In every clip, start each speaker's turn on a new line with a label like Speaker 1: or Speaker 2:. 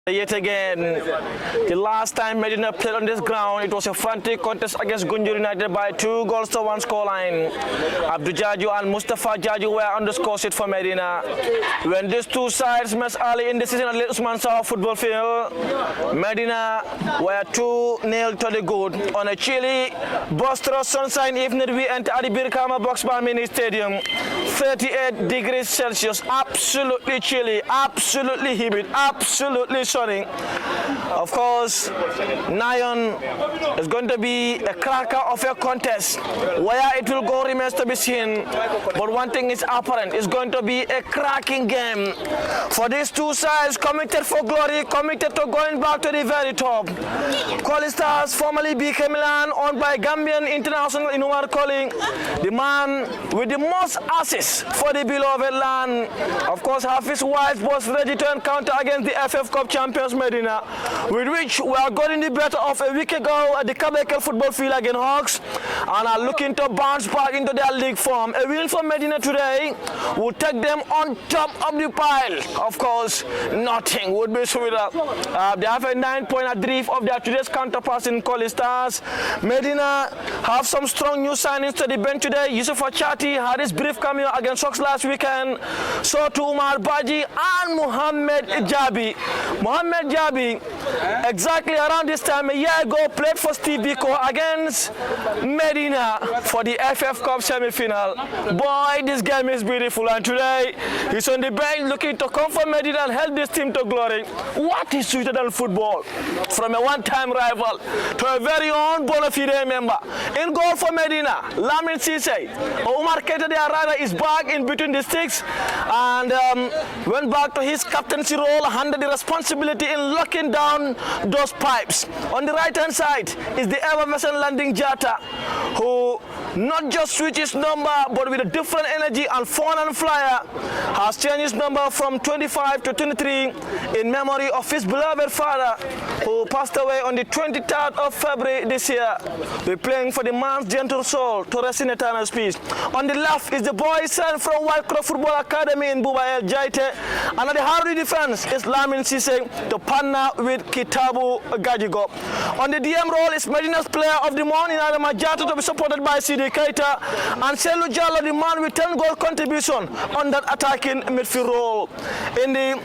Speaker 1: Yet again, the last time Medina played on this ground, it was a frantic contest against Gunjur United by 2-1 scoreline. Abdul Jaju and Mustafa Jaju were on the score sheet for Medina. When these two sides met early in the season at Usman Saw football field, Medina were 2-0 to the good. On a chilly, boisterous sunshine evening, we entered the Birkama Boxbar Mini Stadium. 38 degrees Celsius, absolutely chilly, absolutely humid, absolutely sunny. Of course, Nyon is going to be a cracker of a contest. Where it will go remains to be seen. But one thing is apparent, it's going to be a cracking game. For these two sides, committed for glory, committed to going back to the very top. Colley Stars, formerly BK Milan, owned by Gambian international Inumar Colley, the man with the most assists for the beloved land. Of course, Hafiz White was ready to encounter against the FF Cup champions Medina, with which we are getting the better of a week ago at the Kabekel football field against Hawks, and are looking to bounce back into their league form. A win for Medina today will take them on top of the pile. Of course, nothing would be sweeter. They have a 9-point adrift of their today's counterparts in Colley Stars. Medina have some strong new signings to the bench today. Yusuf Achati had his brief cameo against Hawks last weekend. So to Umar Baji and Mohamed Jabi. Mohamed Jabi, exactly around this time a year ago, played for Steve Biko against Medina for the FF Cup semi-final. Boy, this game is beautiful, and today he's on the bench looking to come for Medina and help this team to glory. What is sweeter than football? From a one-time rival to a very own bona fide member. In goal for Medina, Lamin Cisse. Omar Keita, their rider, is back in between the sticks and went back to his captaincy role, handed the responsibility in locking down those pipes. On the right-hand side is the ever-vessel landing Jata, who not just switches number, but with a different energy and phone and flyer, has changed his number from 25 to 23 in memory of his beloved father, who passed away on the 23rd of February this year. We're playing for the man's gentle soul to rest in eternal peace. On the left is the boy son from Whitecroft Football Academy in Buba El Jaite, and at the Hardy defense is Lamin Cisse, the partner with Kitabu Gajigo. On the DM role is Medina's player of the morning, Adama Jata, to be supported by CD Keita, and Selu Jallo, the man with 10-goal contribution on that attacking midfield role. In the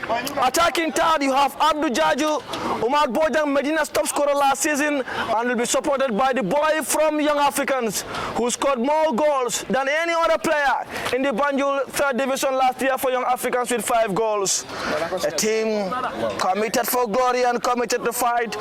Speaker 1: attacking third, you have Abdul Jaju, Umar Bojang, Medina's top scorer last season, and will be supported by the boy from Young Africans, who scored more goals than any other player in the Banjul 3rd division last year for Young Africans with 5 goals. A team committed for glory and committed to fight.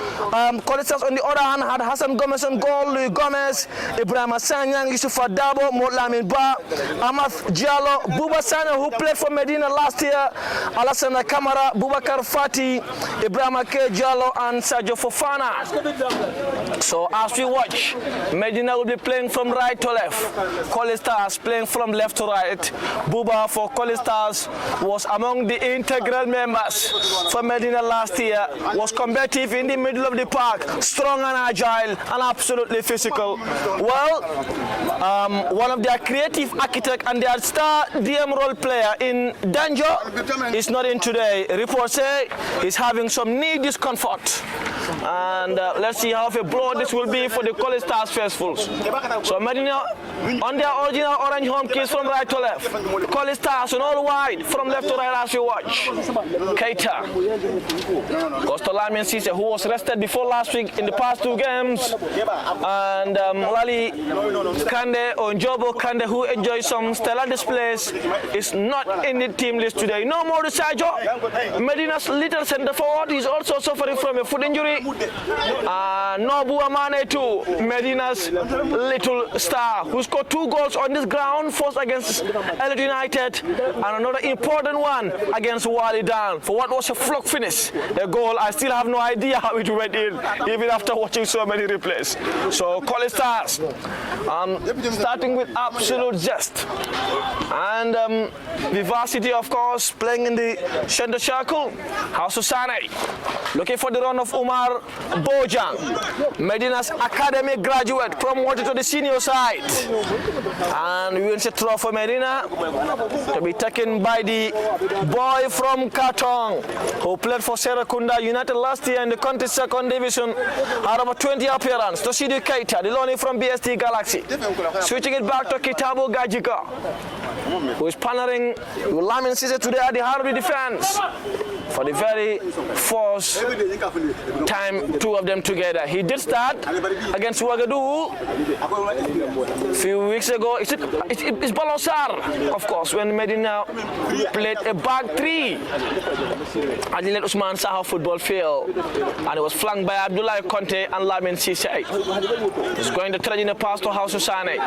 Speaker 1: Colley Stars, on the other hand, had Hassan Gomez on goal, Louis Gomez, Ibrahim Sanyang, Yusuf Adabo, Motlamin Ba, Amath Diallo, Buba Sanya, who played for Medina last year, Alassane Kamara, Bubakar Fati, Ibrahim Ake Diallo, and Sergio Fofana. So as we watch, Medina will be playing from right to left, Colley Stars playing from left to right. Buba for Colley Stars was among the integral members for Medina last year, was combative in the middle of the park, strong and agile and absolutely physical. Well, one of their creative architect and their star DM role player in Danjo is not in today. Reports say he's having some knee discomfort. And let's see how a blow this will be for the Colley Stars faithfuls. So Medina on their original orange home keys from right to left. Colley Stars on all wide from left to right as you watch. Keita, Lamin Cisse, who was rested before last week in the past 2 games, and Lali Kande or Njobo Kande, who enjoys some stellar displays, is not in the team list today. No more Sajo, Medina's little centre forward, is also suffering from a foot injury. Nobu Amane too, Medina's little star, who scored 2 goals on this ground, first against Elite United and another important one against Wali Dan for what was a flop finish, a goal. I still have no idea how it went in, even after watching so many replays. So Colley Stars, starting with absolute zest and vivacity. City, of course, playing in the center circle. House Sane looking for the run of Umar Bojang, Medina's academy graduate, promoted to the senior side. And we will see throw for Medina to be taken by the boy from Katong, who played for Serakunda United last year in the country's second division, out of a 20 appearance. Tosidi Keita, the loanee from BST Galaxy. Switching it back to Kitabo Gajika, who is partnering with Lamin Cisse today at the heart of the defense. For the very first time, two of them together. He did start against Ouagadougou a few weeks ago. It's Balonsar, of course, when Medina played a back three. And he let Usman Saha football field. And it was flanked by Abdullah Conte and Lamin Cisse. He's going to thread in a pass to House Sane.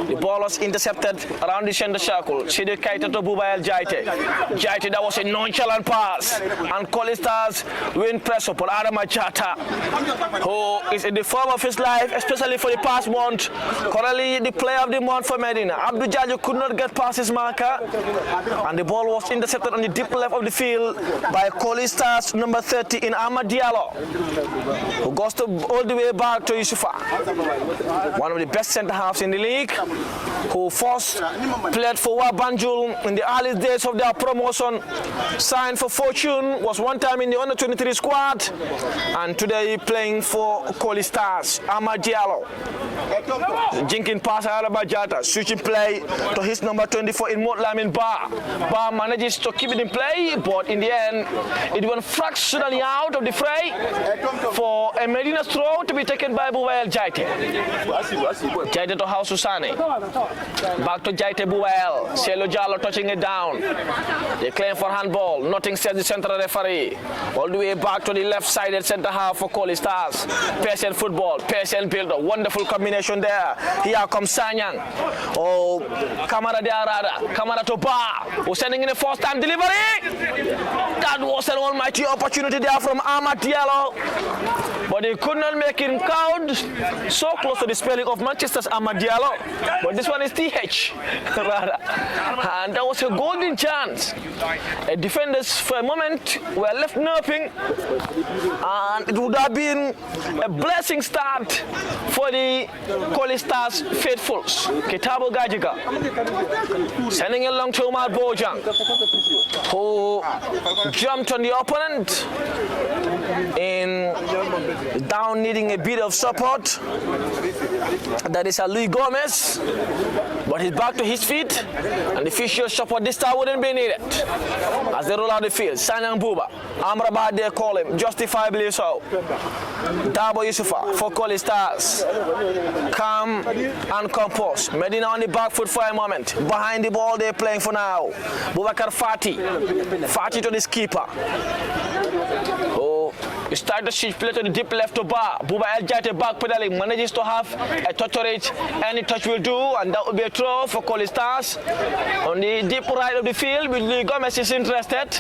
Speaker 1: The ball was intercepted around the center circle. Sidi Keita to Bubayel Jaite. Jaite, that was a nonchalant pass. And Colley Stars win press upon Adama Chata, who is in the form of his life, especially for the past month. Currently the player of the month for Medina. Abdou Diallo could not get past his marker, and the ball was intercepted on the deep left of the field by Colley Stars number 30 in Ahmad Diallo, who goes all the way back to Yusufa, one of the best centre halves in the league, who first played for Wabanjul in the early days of their promotion, signed for Fortune, was one time in the under 23 squad, and today playing for Colley Stars. Ahmad Diallo jinking pass Araba Jata, switching play to his number 24 in Motlamin Ba. Ba manages to keep it in play, but in the end it went fractionally out of the fray for a Medina throw to be taken by Bubayel Jaite. Jaite to House Sane, back to Jaite Bubayel. Selo Jallo touching it down. They claim for handball. Nothing says the central referee. All the way back to the left-sided centre half for Colley Stars. Patient football, patient builder, wonderful combination there. Here comes Sanyang. Oh, Kamara de Arada, Kamara to Ba, who's sending in a first-time delivery. That was an almighty opportunity there from Ahmad Diallo, but he could not make him count. So close to the spelling of Manchester's Ahmad Diallo, but this one is TH rather. And that was a golden chance. Defenders for a moment were left napping, and it would have been a blessing start for the Colley Stars faithfuls. Kitabo Gajika sending it along to Umar Bojang, who jumped on the opponent in down, needing a bit of support. That is Louis Gomez, but he's back to his feet, and the official support this time wouldn't be needed as they roll out the field. Sanyang Buba, Amrabat, they call him, justifiably so. Dabo Yusufa for Colley Stars, calm and composed. Medina on the back foot for a moment. Behind the ball, they're playing for now. Boubacar Fati to the skipper. Oh, you start the switch play to the deep left to Ba. Bubayel Jaite back pedaling, manages to have a touch to reach. Any touch will do, and that will be a throw for Colley Stars. On the deep right of the field, Louis Gomez is interested.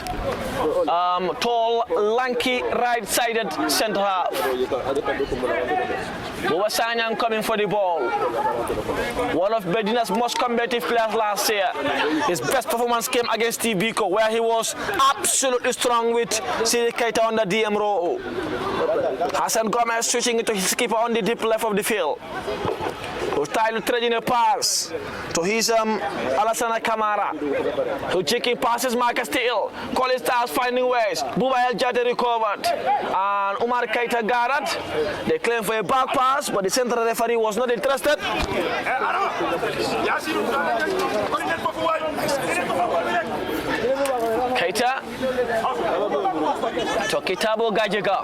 Speaker 1: Tall, lanky, right-sided centre half. Buba Sanyang coming for the ball. One of Medina's most competitive players last year. His best performance came against Tibiko, where he was absolutely strong with Sidi Keita on the DM row. Hassan Gomez switching it to his keeper on the deep left of the field, who's trying to trade in a pass to his Alassana Kamara, who checking passes Marcus still. Colley Stars finding ways. Bubayel Jaite recovered, and Umar Keita got it. They claim for a back pass, but the central referee was not interested. Keita to Kitabo Gajika.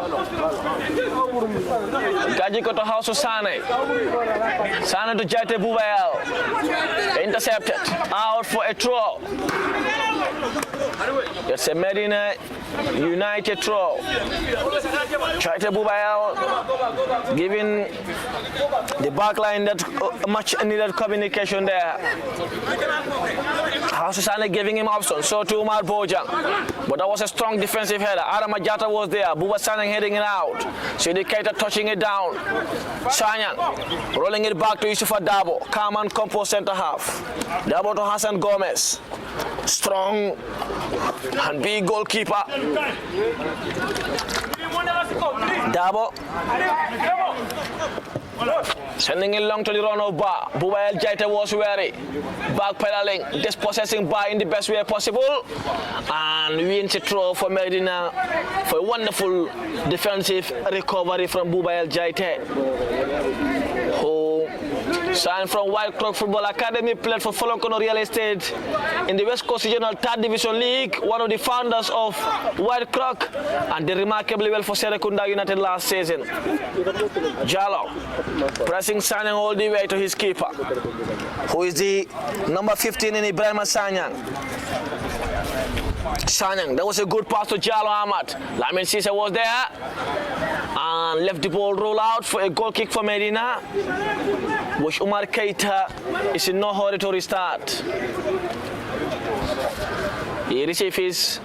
Speaker 1: Gajika to House Sane. Sane to Jaite Bubayel. Intercepted. Out for a throw. It's a Medina United throw. Jaite Bubayel giving the back line that much needed communication there. House Sane giving him options. So to Umar Bojang. But that was a strong defensive header. Adama Jata was there. Buba Sanyang heading it out. Sidi Keita touching it down. Sanyang rolling it back to Yusufa Dabo. Calm and composed centre half. Dabo to Hassan Gomez. Strong and big goalkeeper. Dabo. Sending it long to the run of Ba. Buba El Jaita was wary. Backpedaling, dispossessing Ba in the best way possible. And wins a throw for Medina for a wonderful defensive recovery from Buba El Jaita, who signed from White Clock Football Academy, played for Folonkono Real Estate in the West Coast Regional 3rd Division League, one of the founders of White Clock, and did remarkably well for Serekunda United last season. Jallo pressing Sanyang all the way to his keeper, who is the number 15 in Ibrahim Sanyang. Sanyang, that was a good pass to Jallo Ahmad. Lamin Sise was there and left the ball roll out for a goal kick for Medina, which Umar Keita is in no hurry to restart. He received his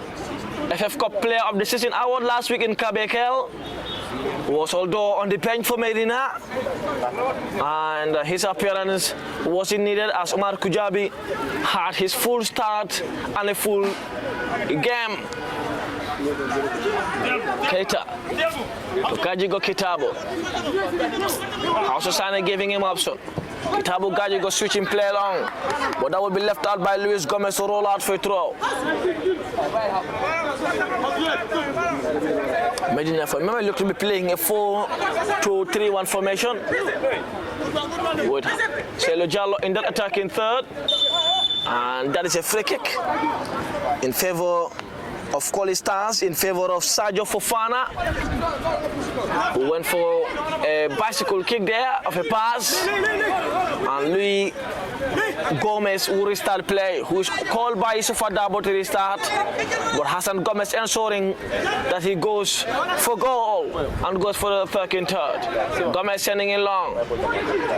Speaker 1: FF Cup Player of the Season award last week in Kabekel. Was although on the bench for Medina, and his appearance wasn't needed as Umar Kujabi had his full start and a full game. Keita to Gajigo Kitabo. Also Sane giving him option. Kitabo Gajigo switching play long, but that will be left out by Luis Gomez to roll out for a throw. Medina, for remember, look to be playing a 4-2-3-1 formation with Selo Jallo in that attacking third, and that is a free kick in favor of Colley Stars, in favor of Sergio Fofana, who went for a bicycle kick there of a pass, and Luis Gomez will restart play, who is called by Yusufa Dabo to restart, but Hassan Gomez ensuring that he goes for goal and goes for the fucking third. Gomez sending it long.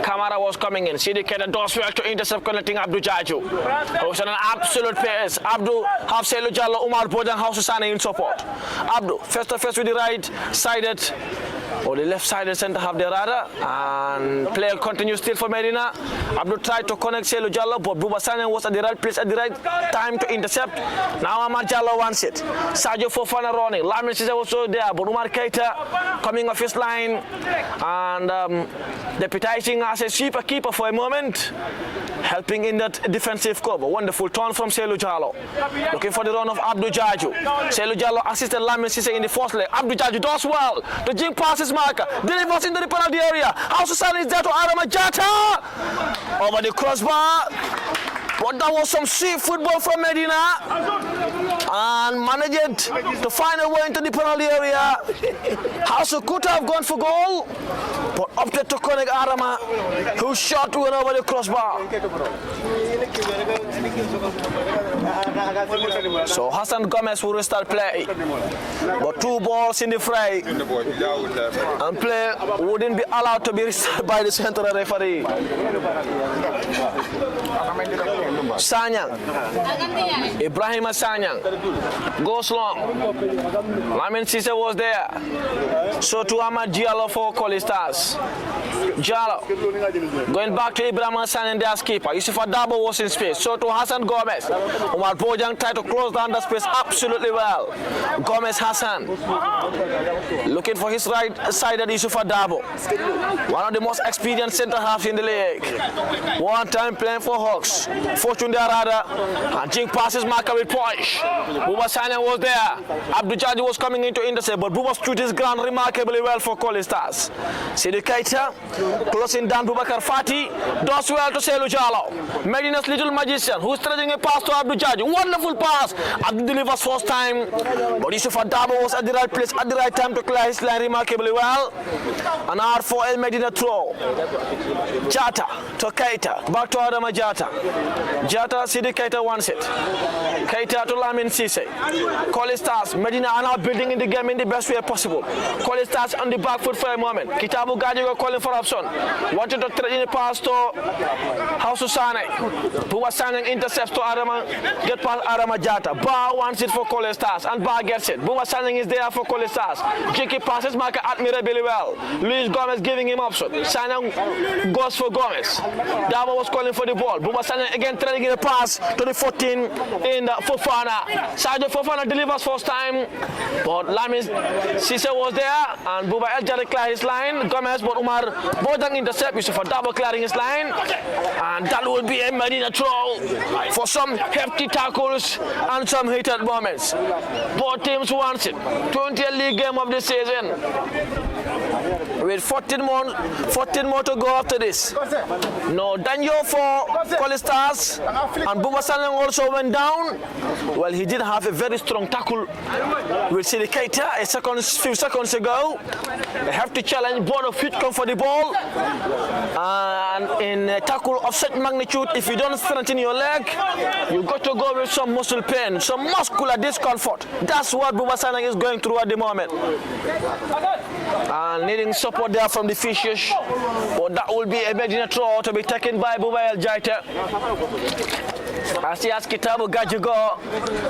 Speaker 1: Kamara was coming in. Sidiketa does well to intercept connecting Abdul Jaju, who was on an absolute pace. Abdul have Selu Jallo, Umar Bojang, House Susane in support. Abdul face to face with the right-sided or the left-sided centre half there rather, and play continues still for Medina. Abdul tried to connect Selu Jallo, but Buba Sanyang was at the right place at the right time to intercept. Now Ahmad Jallo wants it. Sergio Fofana running. Lamin Sise was also there, but Umar Keita coming off his line and deputizing as a sweeper keeper for a moment, helping in that defensive cover. Wonderful turn from Selu Jallo. Looking for the run of Abdul Jaju. Selu Jallo assisted Lamin Sise in the first leg. Abdul Jaju does well. The jing passes marker. Delivers into the penalty area. House Susane is there to Adama Jata. Over the crossbar. But that was some sweet football from Medina. And managed to find a way into the penalty area. House could have gone for goal, but opted to connect Adama, who shot went over the crossbar. So Hassan Gomez will restart play, but 2 balls in the fray, and play wouldn't be allowed to be restarted by the central referee. Sanyang, Ibrahim Sanyang goes long. Lamin Sise was there. So to Ahmad Jallo for Colley Stars. Jallo going back to Ibrahim Sanyang, their keeper. Yusufa Dabo was in space. So to Hassan Gomez. Umar Bojang tried to close down the space absolutely well. Gomez Hassan looking for his right-sided Yusufa Dabo, one of the most experienced centre halves in the league. One time playing for Hawks. Fortune there rather, and Jing passes marker with punch. Buba Sanyang was there. Abdul Jaju was coming in to intercept, but Buba stood his ground remarkably well for Colley Stars. Sidi Keita closing down Bubakar Fati, does well to Selu Jallo. Medina's little magician who's threading a pass to Abdul Jaju. Wonderful pass. Abdul delivers first time, but Yusufa Dabo was at the right place at the right time to clear his line remarkably well. An R4 El Medina throw. Jata to Keita, back to Adama Jata. Jata, Sidi Keita wants it. Keita to Lamin Sise. Colley Stars, Medina are now building in the game in the best way possible. Colley Stars on the back foot for a moment. Kitabu Gajigo calling for option. Wanted to thread in the pass to House Susane. Buba Sanyang intercepts to Adama, get past Adama Jata. Ba wants it for Colley Stars, and Ba gets it. Buba Sanyang is there for Colley Stars. Jiki passes marker admirably well. Luis Gomez giving him option. Sanyang goes for Gomez. Dabo was calling for the ball. Buba Sanyang again threading taking a pass to the 14 in Fofana. Sadio Fofana delivers first time, but Lamin Cisse was there, and Buba El Jari cleared his line. Gomez, but Umar Bodang intercept. Yusufa Dabo clearing his line, and that will be a Medina throw for some hefty tackles and some heated moments. Both teams wants it. 20th league game of the season. With 14 more to go after this. No danger for Colley Stars, and Buba Sanang also went down. Well, he did have a very strong tackle with Sidi Keita few seconds ago. They have to challenge, both of which come for the ball. And in a tackle of such magnitude, if you don't strengthen your leg, you got to go with some muscle pain, some muscular discomfort. That's what Buba Sanang is going through at the moment. And needing support there from the fishes, but that will be a Medina throw to be taken by Buba El Jaita. As he has Kitabu Gajigo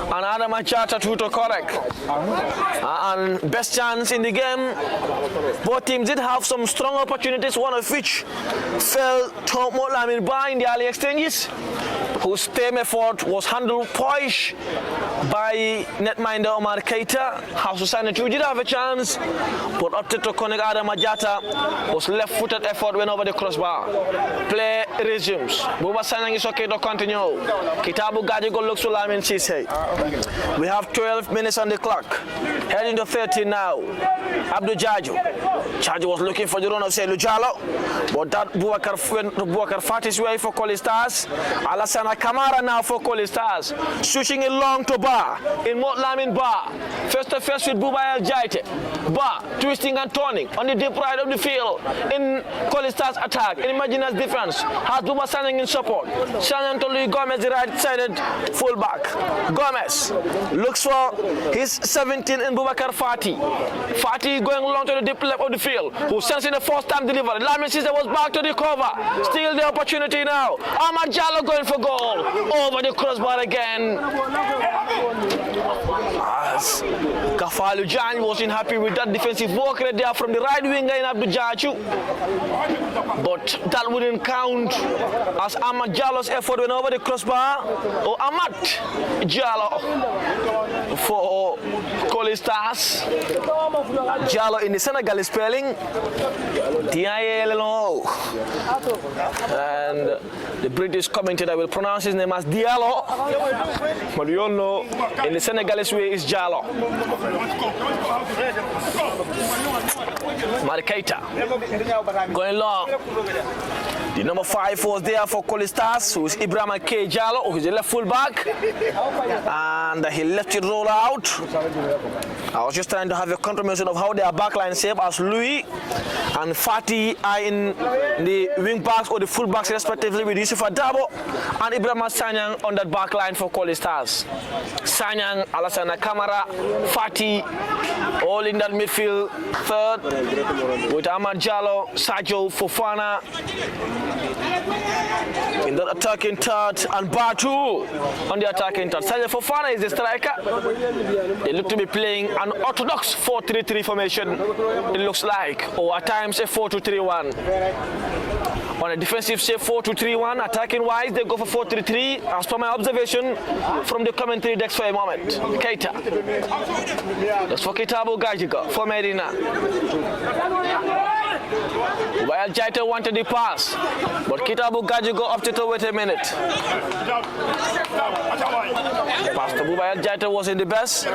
Speaker 1: and Adam Achata to correct. And best chance in the game. Both teams did have some strong opportunities, one of which fell to Lamin Ba in the early exchanges, whose team effort was handled poised by netminder Omar Keita. House Society did have a chance, but opted to connect Adam Ajata. Was left-footed effort went over the crossbar. Play resumes. Buba Sanang is okay to continue. Kitabu Gajigo looks to Lamin Cisse. We have 12 minutes on the clock. Heading to 13 now. Abdul Jaju. Jaju was looking for the run of Selu Jalo, but that Boubacar Fati's way for Colley Stars. Alassana Kamara now for Colley Stars. Switching it long to Ba. In Mot Lamin Ba. First to first with Buba El Jaite. Ba twisting and turning on the deep right of the field. In Colley Stars attack. In Medina's defense. Has Buba Sanang in support. Sanang to Louis Gomez, the right-sided fullback. Gomez looks for his 17 in Boubacar Fati. Fati going along to the deep left of the field. Who sends in the first time delivery. Lamin Cisse was back to the cover. Still the opportunity now. Ahmad Jallo going for goal. Over the crossbar again. As Kafalu Jan wasn't happy with that defensive work right there from the right winger in Abdul Jaju. But that wouldn't count as Ahmad Jallo's effort went over the crossbar. Oh, Ahmad Jallo for Colley Stars. Jallo in the Senegalese spelling. D-I-A-L-O. And the British commentator will pronounce his name as Diallo. But we all know in the Senegalese way is Jallo. Markeita going long. The number 5 was there for Colley Stars, who is Ibrahim K. Jallo, who is the left fullback. And he left it roll out. I was just trying to have a confirmation of how their backline shape, as Louis and Fati are in the wing backs or the full backs respectively, with Yusufa Dabo and Ibrahim Sanyang on that backline for Colley Stars. Sanyang, Alassana Kamara, Fati, all in that midfield third, with Ahmad Jallo, Sadio Fofana in the attacking third, and Batu on the attacking third. Sadio Fofana is the striker. They look to be playing an orthodox 4-3-3 formation, it looks like, or at times a 4-2-3-1. On a defensive shape, 4-2-3-1. Attacking wise, they go for 4-3-3. As per my observation from the commentary desk for a moment. Keita. That's for Kitabu Gajigo for Medina. While Jaita wanted the pass, but Kitabu Gajigo opted to wait a minute. Pass to Buba Jaita wasn't the best.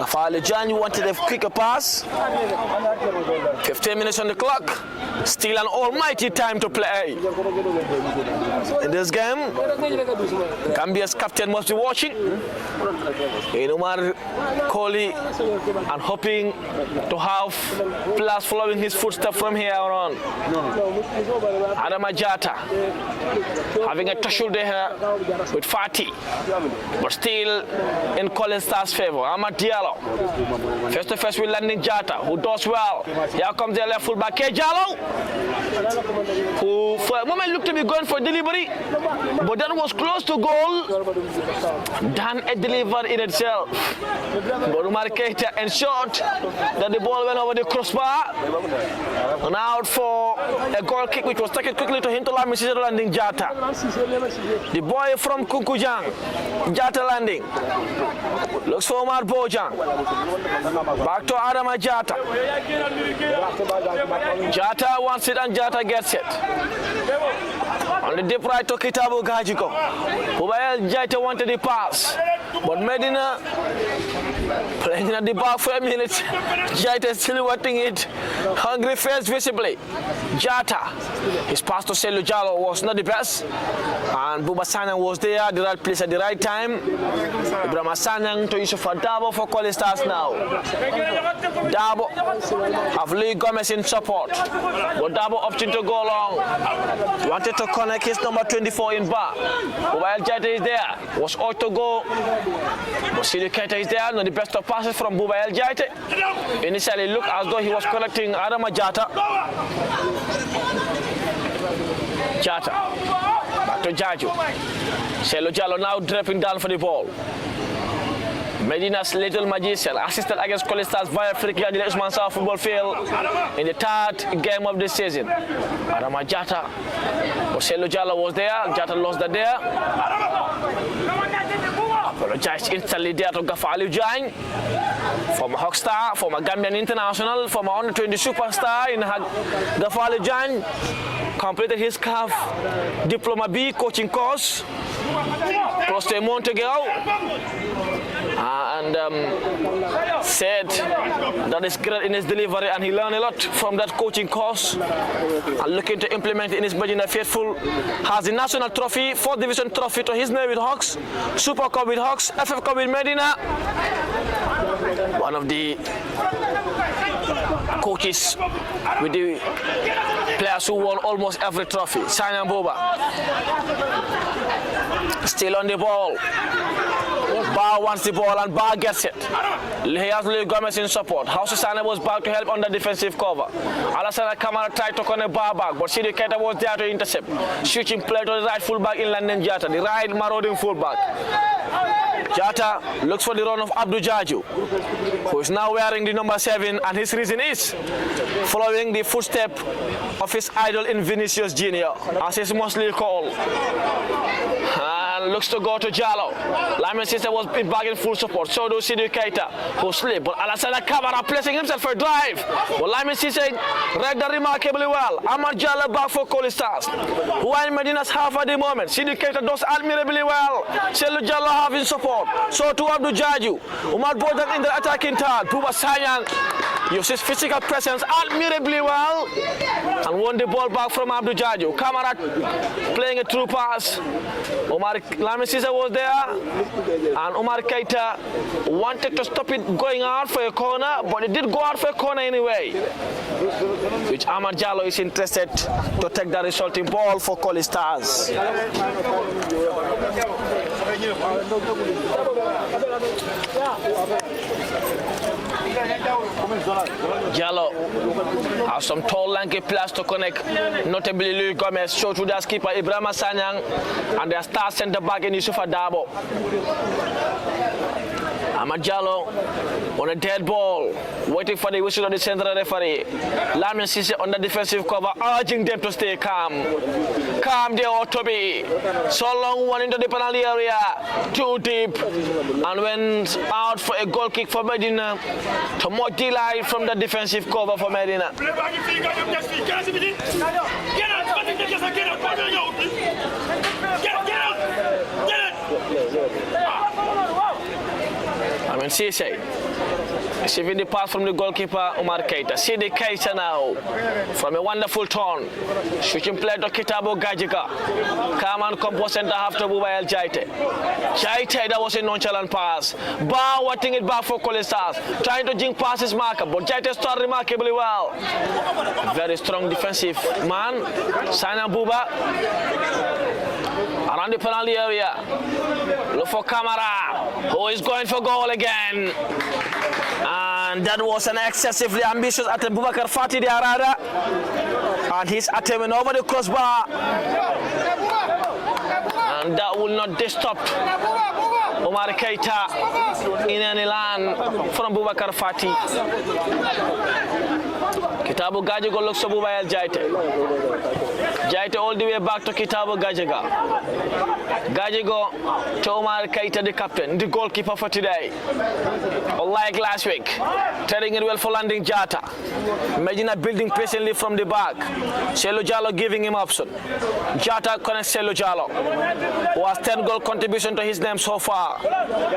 Speaker 1: Kafale Jan wanted a quicker pass. 15 minutes on the clock. Still an almighty time to play. In this game, Gambia's captain must be watching. Umar Colley, and hoping to have players following his footsteps from here on. Adam Ajata having a tussle there with Fati, but still in Colley Stars' favor. Ahmad Diallo face to face with Landing Jata, who does well. Here comes their left fullback K. Jallo, who for a moment looked to be going for delivery, but that was close to goal. done a deliver in itself. But Umar Keita ensured that the ball went over the crossbar and out for a goal kick which was taken quickly to him to Lamin Cisse landing Jata. The boy from Kukujang, Jata landing. Looks for Omar Bojang. Back to Adama Jata. Jata wants it and Jata gets it. On the deep right to Kitabu Gajiko. Bubayel Jaita wanted the pass, but Medina playing at the back for a minute. Jaita still wanting it. Hungry face visibly. Jata, his pass to Selu Jalo was not the best, and Buba Sanyang was there at the right place at the right time. Ibrahim Sanyang to Yusuf Dabo for Colley Stars now. Dabo have Lee Gomez in support, but Dabo opting to go long. Wanted to connect his number 24 in bar. While Jaita is there, was ought to go. But Sidi Keita is there, not the best of passes from Bubayel Jaita. Initially looked as though he was connecting Adama Jata. Jata, back to Jaju. Selu Jalo now dropping down for the ball. Medina's little magician assisted against Colley Stars via free kick at the Usman South football field in the third game of the season. Adama Jata, Selu Jalo was there. Jata lost that there. Apologized instantly there to Gafali Jang, former Hockstar, former Gambian international, former under-20 superstar in Gafali Jang. Completed his CAF Diploma B coaching course close to a month ago, and said that is great in his delivery, and he learned a lot from that coaching course and looking to implement it in his Medina faithful. Has the national trophy, 4th division trophy to his name with Hawks, Super Cup with Hawks, FF Cup with Medina. One of the coaches with the players who won almost every trophy. Sanyang Boba still on the ball. Bar wants the ball and Bar gets it. He has Lee Gomez in support. House Sana was back to help on the defensive cover. Alassana Kamara tried to connect Bar back, but Sidi Keita was there to intercept. Switching play to the right fullback in London Jata, the right marauding fullback. Jata looks for the run of Abdul Jaju, who is now wearing the number 7, and his reason is following the footstep of his idol in Vinicius Jr., as is mostly called. And looks to go to Jalo. Lamin Cisse was back in full support. So do Sidi Keita, who slipped. But Alassana Kamara placing himself for a drive. But Lamin Cisse read that remarkably well. Ahmad Jalo back for Colley Stars, who are in Medina's half at the moment. Sidi Keita does admirably well. Selu Jalo have in support. So to Abdul Jaju. Umar Bojan in the attacking third. Buba Sanyang uses physical presence admirably well and won the ball back from Abdul Jaju. Kamara playing a true pass. Lamin Cisse was there, and Umar Keita wanted to stop it going out for a corner, but it did go out for a corner anyway, which Ahmad Jalo is interested to take the resulting ball for Colley Stars. Jalo has some tall, lanky players to connect, notably Louis Gomez, show to their skipper Ibrahim Sanyang, and their star centre back in Yusuf Dabo. Ahmad Jalo on a dead ball, waiting for the whistle of the central referee. Lamin Cisse on the defensive cover, urging them to stay calm. Calm they ought to be. So long one into the penalty area, too deep, and went out for a goal kick for Medina. To much delight from the defensive cover for Medina. Cisse receiving the pass from the goalkeeper Umar Keita. Sidi Keita now from a wonderful turn, switching play to Kitabu Gajika. Calm and composed centre half to Bubayel Jaita. Jaita, that was a nonchalant pass. Bar watching it back for Colley Stars, trying to jink past his marker, but Jaita started remarkably well. Very strong defensive man. Sanyang Buba around the penalty area. Look for Kamara, who is going for goal again. And that was an excessively ambitious attempt. Bubakar Fati de Arada, and his attempt over the crossbar. And that will not be stopped Omar Keita in any land from Boubacar Fati. Kitabu Gajigo looks to Bubayel Jaite. Jaite all the way back to Kitabu Gajiga. Gajigo to Omar Keita, the captain, the goalkeeper for today. Unlike last week, treading it well for landing Jata. Medina building patiently from the back. Selo Jallo giving him option. Jata connects Selo Jallo, who has 10 goal contribution to his name so far.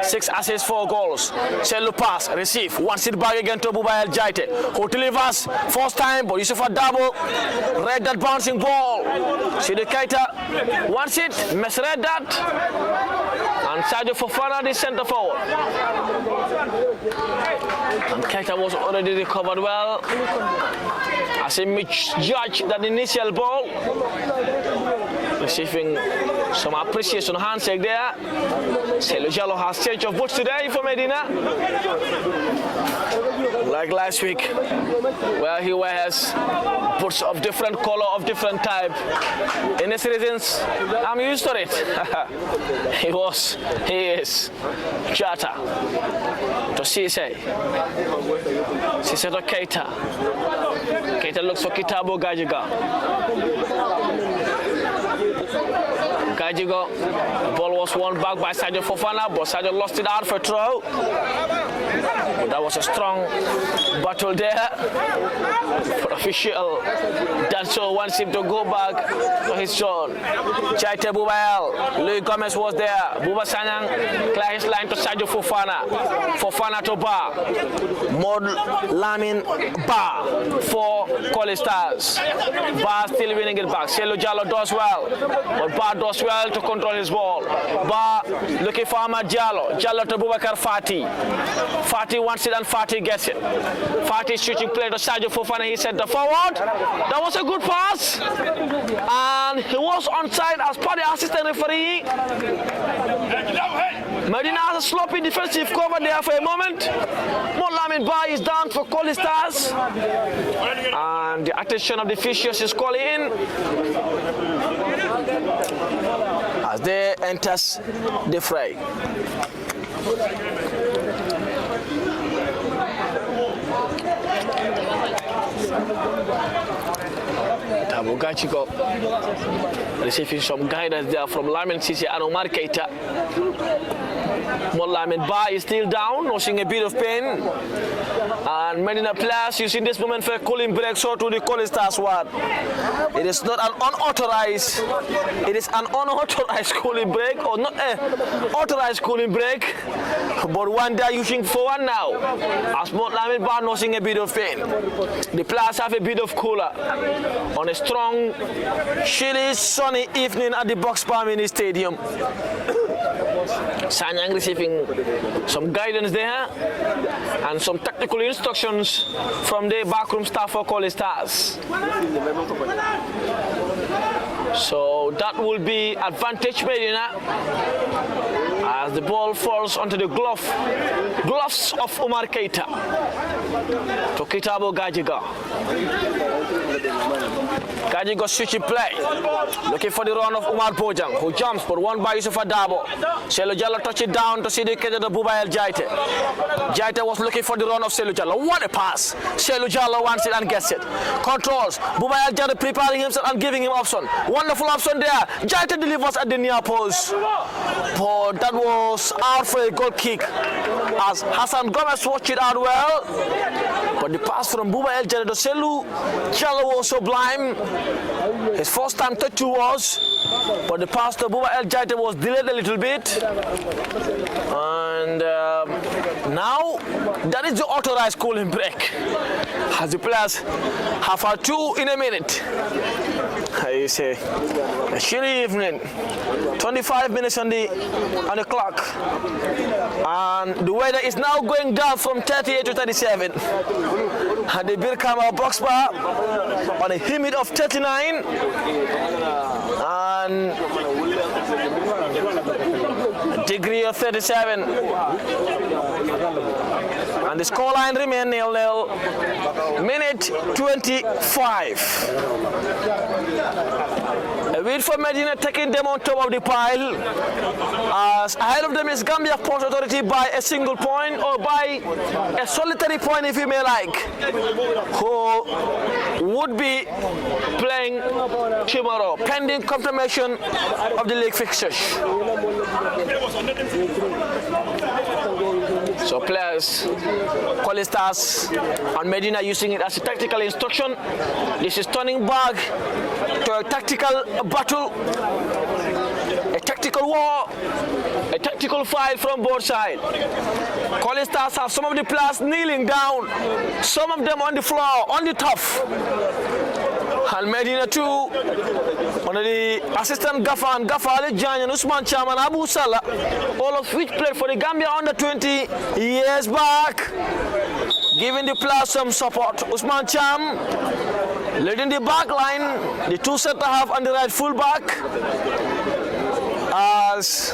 Speaker 1: 6 assists, 4 goals. Selo pass, receive, one sit back again to Bubayel Jaite, who delivers first time, but Yusufa Dabo read that bouncing ball. Sidi Keita wants it, misread that, and Sadio Fofana the centre forward. And Keita was already recovered well, as he misjudged that initial ball. Receiving some appreciation handshake there. Selo Jallo has change of boots today for Medina. Like last week, where he wears boots of different color, of different type. In this reasons, I'm used to it. He is Jata to Cisse. Cisse to Keita. Keita looks for Kitabu Gajiga. Gajigo, the ball was won back by Sadio Fofana, but Sadio lost it out for a throw. But that was a strong battle there. For official, Danso wants him to go back to his zone. Jaite Bubayel, Louis Gomez was there. Buba Sanyang clear his line to Sadio Fofana. Fofana to Ba. Mod Lamin Ba for Colley Stars. Ba still winning it back. Selo Jallo does well, but Ba does well to control his ball. Ba looking for Ahmad Jallo. Jallo to Boubacar Fati. Fati wants it and Fati gets it. Fati shooting play to Sadio Fofana. He sent the forward. That was a good pass. And he was onside as per the assistant referee. Medina has a sloppy defensive cover there for a moment. Molamin Ba is down for Colley Stars. And the attention of the officials is calling in as they enters the fray. Tabu Gachiko receiving some guidance there from Lamin Cisse and Omar Keita. Molamin Ba is still down, noticing a bit of pain. And Medina players using this moment for a cooling break so to the Colley Stars ward. It is not an unauthorized, it is an unauthorized cooling break, or not authorized cooling break, but one they are using for one now. As Molamin Ba noticing a bit of pain. The players have a bit of cooler on a strong, chilly, sunny evening at the Box Bar Mini Stadium. Sanyang receiving some guidance there and some tactical instructions from the backroom staff for Colley Stars. So that will be advantage Medina as the ball falls onto the gloves of Omar Keita to Kitabu Gajiga. Gajigo switching play, looking for the run of Umar Bojang, who jumps but won by Yusufa Dabo. Selo Jallo touch it down to Sidi Keita to Bubayel Jaite. Jaite was looking for the run of Selo Jallo. What a pass! Selo Jallo wants it and gets it. Controls. Bubayel Jaite preparing himself and giving him option. Wonderful option there. Jaite delivers at the near post. But that was out for a goal kick as Hassan Gomez watched it out well. But the pass from Bubayel Jaite to Selo Jallo was sublime. His first time touch was, but the pass to Bubayel Jaite was delayed a little bit. And now that is the authorized cooling break, as the players have had 2 in a minute. I say a chilly evening, 25 minutes on the clock, and the weather is now going down from 38 to 37. And the Birkama Box Bar on a humid of 39, and degree of 37. And the scoreline remains 0-0. Minute 25. A win for Medina, taking them on top of the pile. As ahead of them is Gambia Port Authority by a single point, or by a solitary point if you may like, who would be playing tomorrow, pending confirmation of the league fixtures. So players, Colley Stars and Medina using it as a tactical instruction. This is turning back to a tactical battle, a tactical war, a tactical fight from both sides. Colley Stars have some of the players kneeling down, some of them on the floor, on the turf. And Medina too, under the assistant Gaffa and Gaffa Ali Jan and Usman Cham and Abu Salah, all of which played for the Gambia under 20 years back, giving the players some support. Usman Cham leading the back line, the two centre half and the right full back, as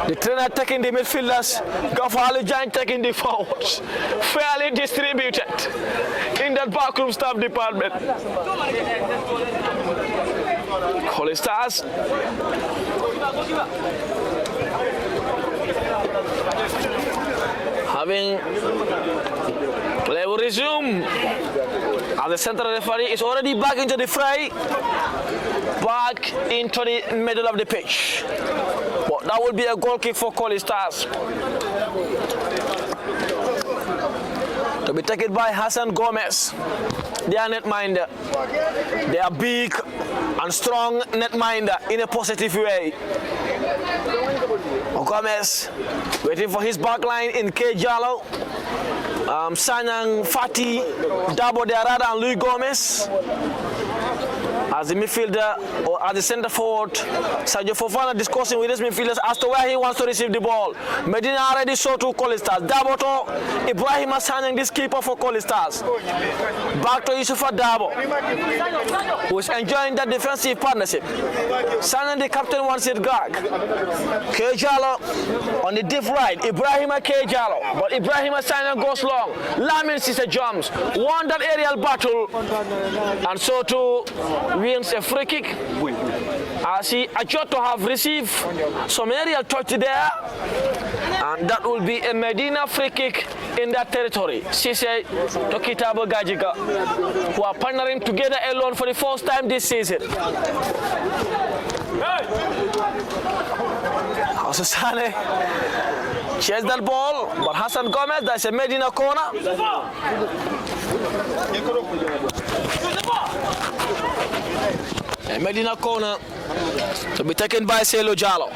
Speaker 1: the trainer taking the midfielders, Gaffa Ali Jan taking the forwards, fairly distributed in that backroom staff department. Colley Stars having play will resume as the central referee is already back into the fray, back into the middle of the pitch. But that will be a goal kick for Colley Stars, to be taken by Hassan Gomez. They are netminder. They are big and strong netminder in a positive way. Gomez waiting for his back line in K. Jallo, Sanyang, Fati, Dabo Dearada and Louis Gomez. As the midfielder, or as the centre forward, Sergio Fofana discussing with his midfielders as to where he wants to receive the ball. Medina already saw to Colley Stars. Daboto, Ibrahim Sanyang, this keeper for Colley Stars. Back to Yusufa Dabo, who is enjoying that defensive partnership. Sanyang, the captain, wants it back. K. Jallo on the deep right. Ibrahim K. Jallo, but Ibrahim Sanyang goes long. Lamin Sise jumps, won that aerial battle, and so too wins a free kick, as he adjusted to have received some aerial touch there, and that will be a Medina free kick in that territory. Sise to Kitabo Gajiga, who are partnering together alone for the first time this season. Sane chase that ball, but Hassan Gomez, that's a Medina corner. A Medina corner to be taken by Selo Jallo.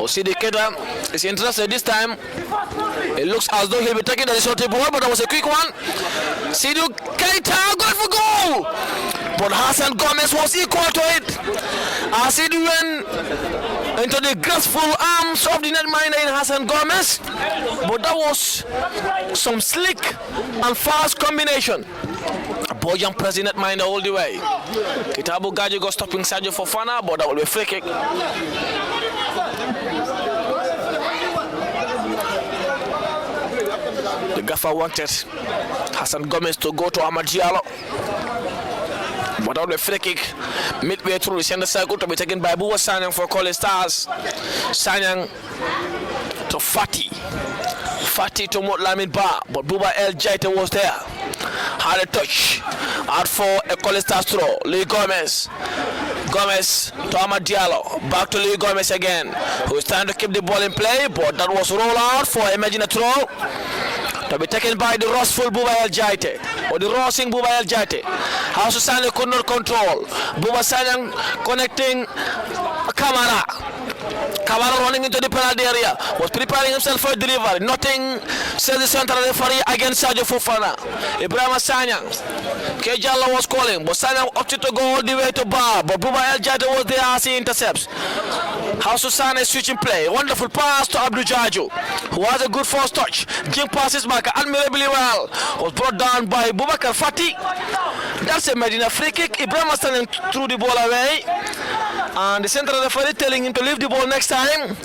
Speaker 1: Osidi Keda is interested this time. It looks as though he'll be taking the short ball, but that was a quick one. Sidu Keita going for goal, but Hassan Gomez was equal to it. Sidu went into the graceful arms of the netminder in Hassan Gomez, but that was some slick and fast combination. Bojan pressing netminder all the way. Kitabu Gajigo stopping Sergio Fofana, but that will be a free kick. The gaffer wanted Hassan Gomez to go to Ahmad Diallo, but that will be a free kick midway through the center circle to be taken by Buwa Sanyang for Colley Stars. Sanyang to Fati to Motlamin Ba, but Buba El Jaite was there. Had a touch out for a Colley Stars throw. Lee Gomez to Ahmad Diallo, back to Lee Gomez again, who is trying to keep the ball in play, but that was roll out for Imagine a throw to be taken by the Rossful Buba El Jaite, or the Rossing Buba El Jaite. House Sanyang could not control. Buba Sanyang connecting Kamara running into the penalty area, was preparing himself for a delivery. Nothing, says the central referee against Sergio Fofana. Ibrahim Sanyang Kejala was calling, but Sanyang opted to go all the way to Bar, but Buba El Jata was there as he intercepts. House Sane switching play. Wonderful pass to Abdul Jaju, who has a good first touch. Jim passes back admirably well. Was brought down by Bubakar Fati. That's a Medina free kick. Ibrahim Hassan threw the ball away. And the central referee telling him to leave the ball next time.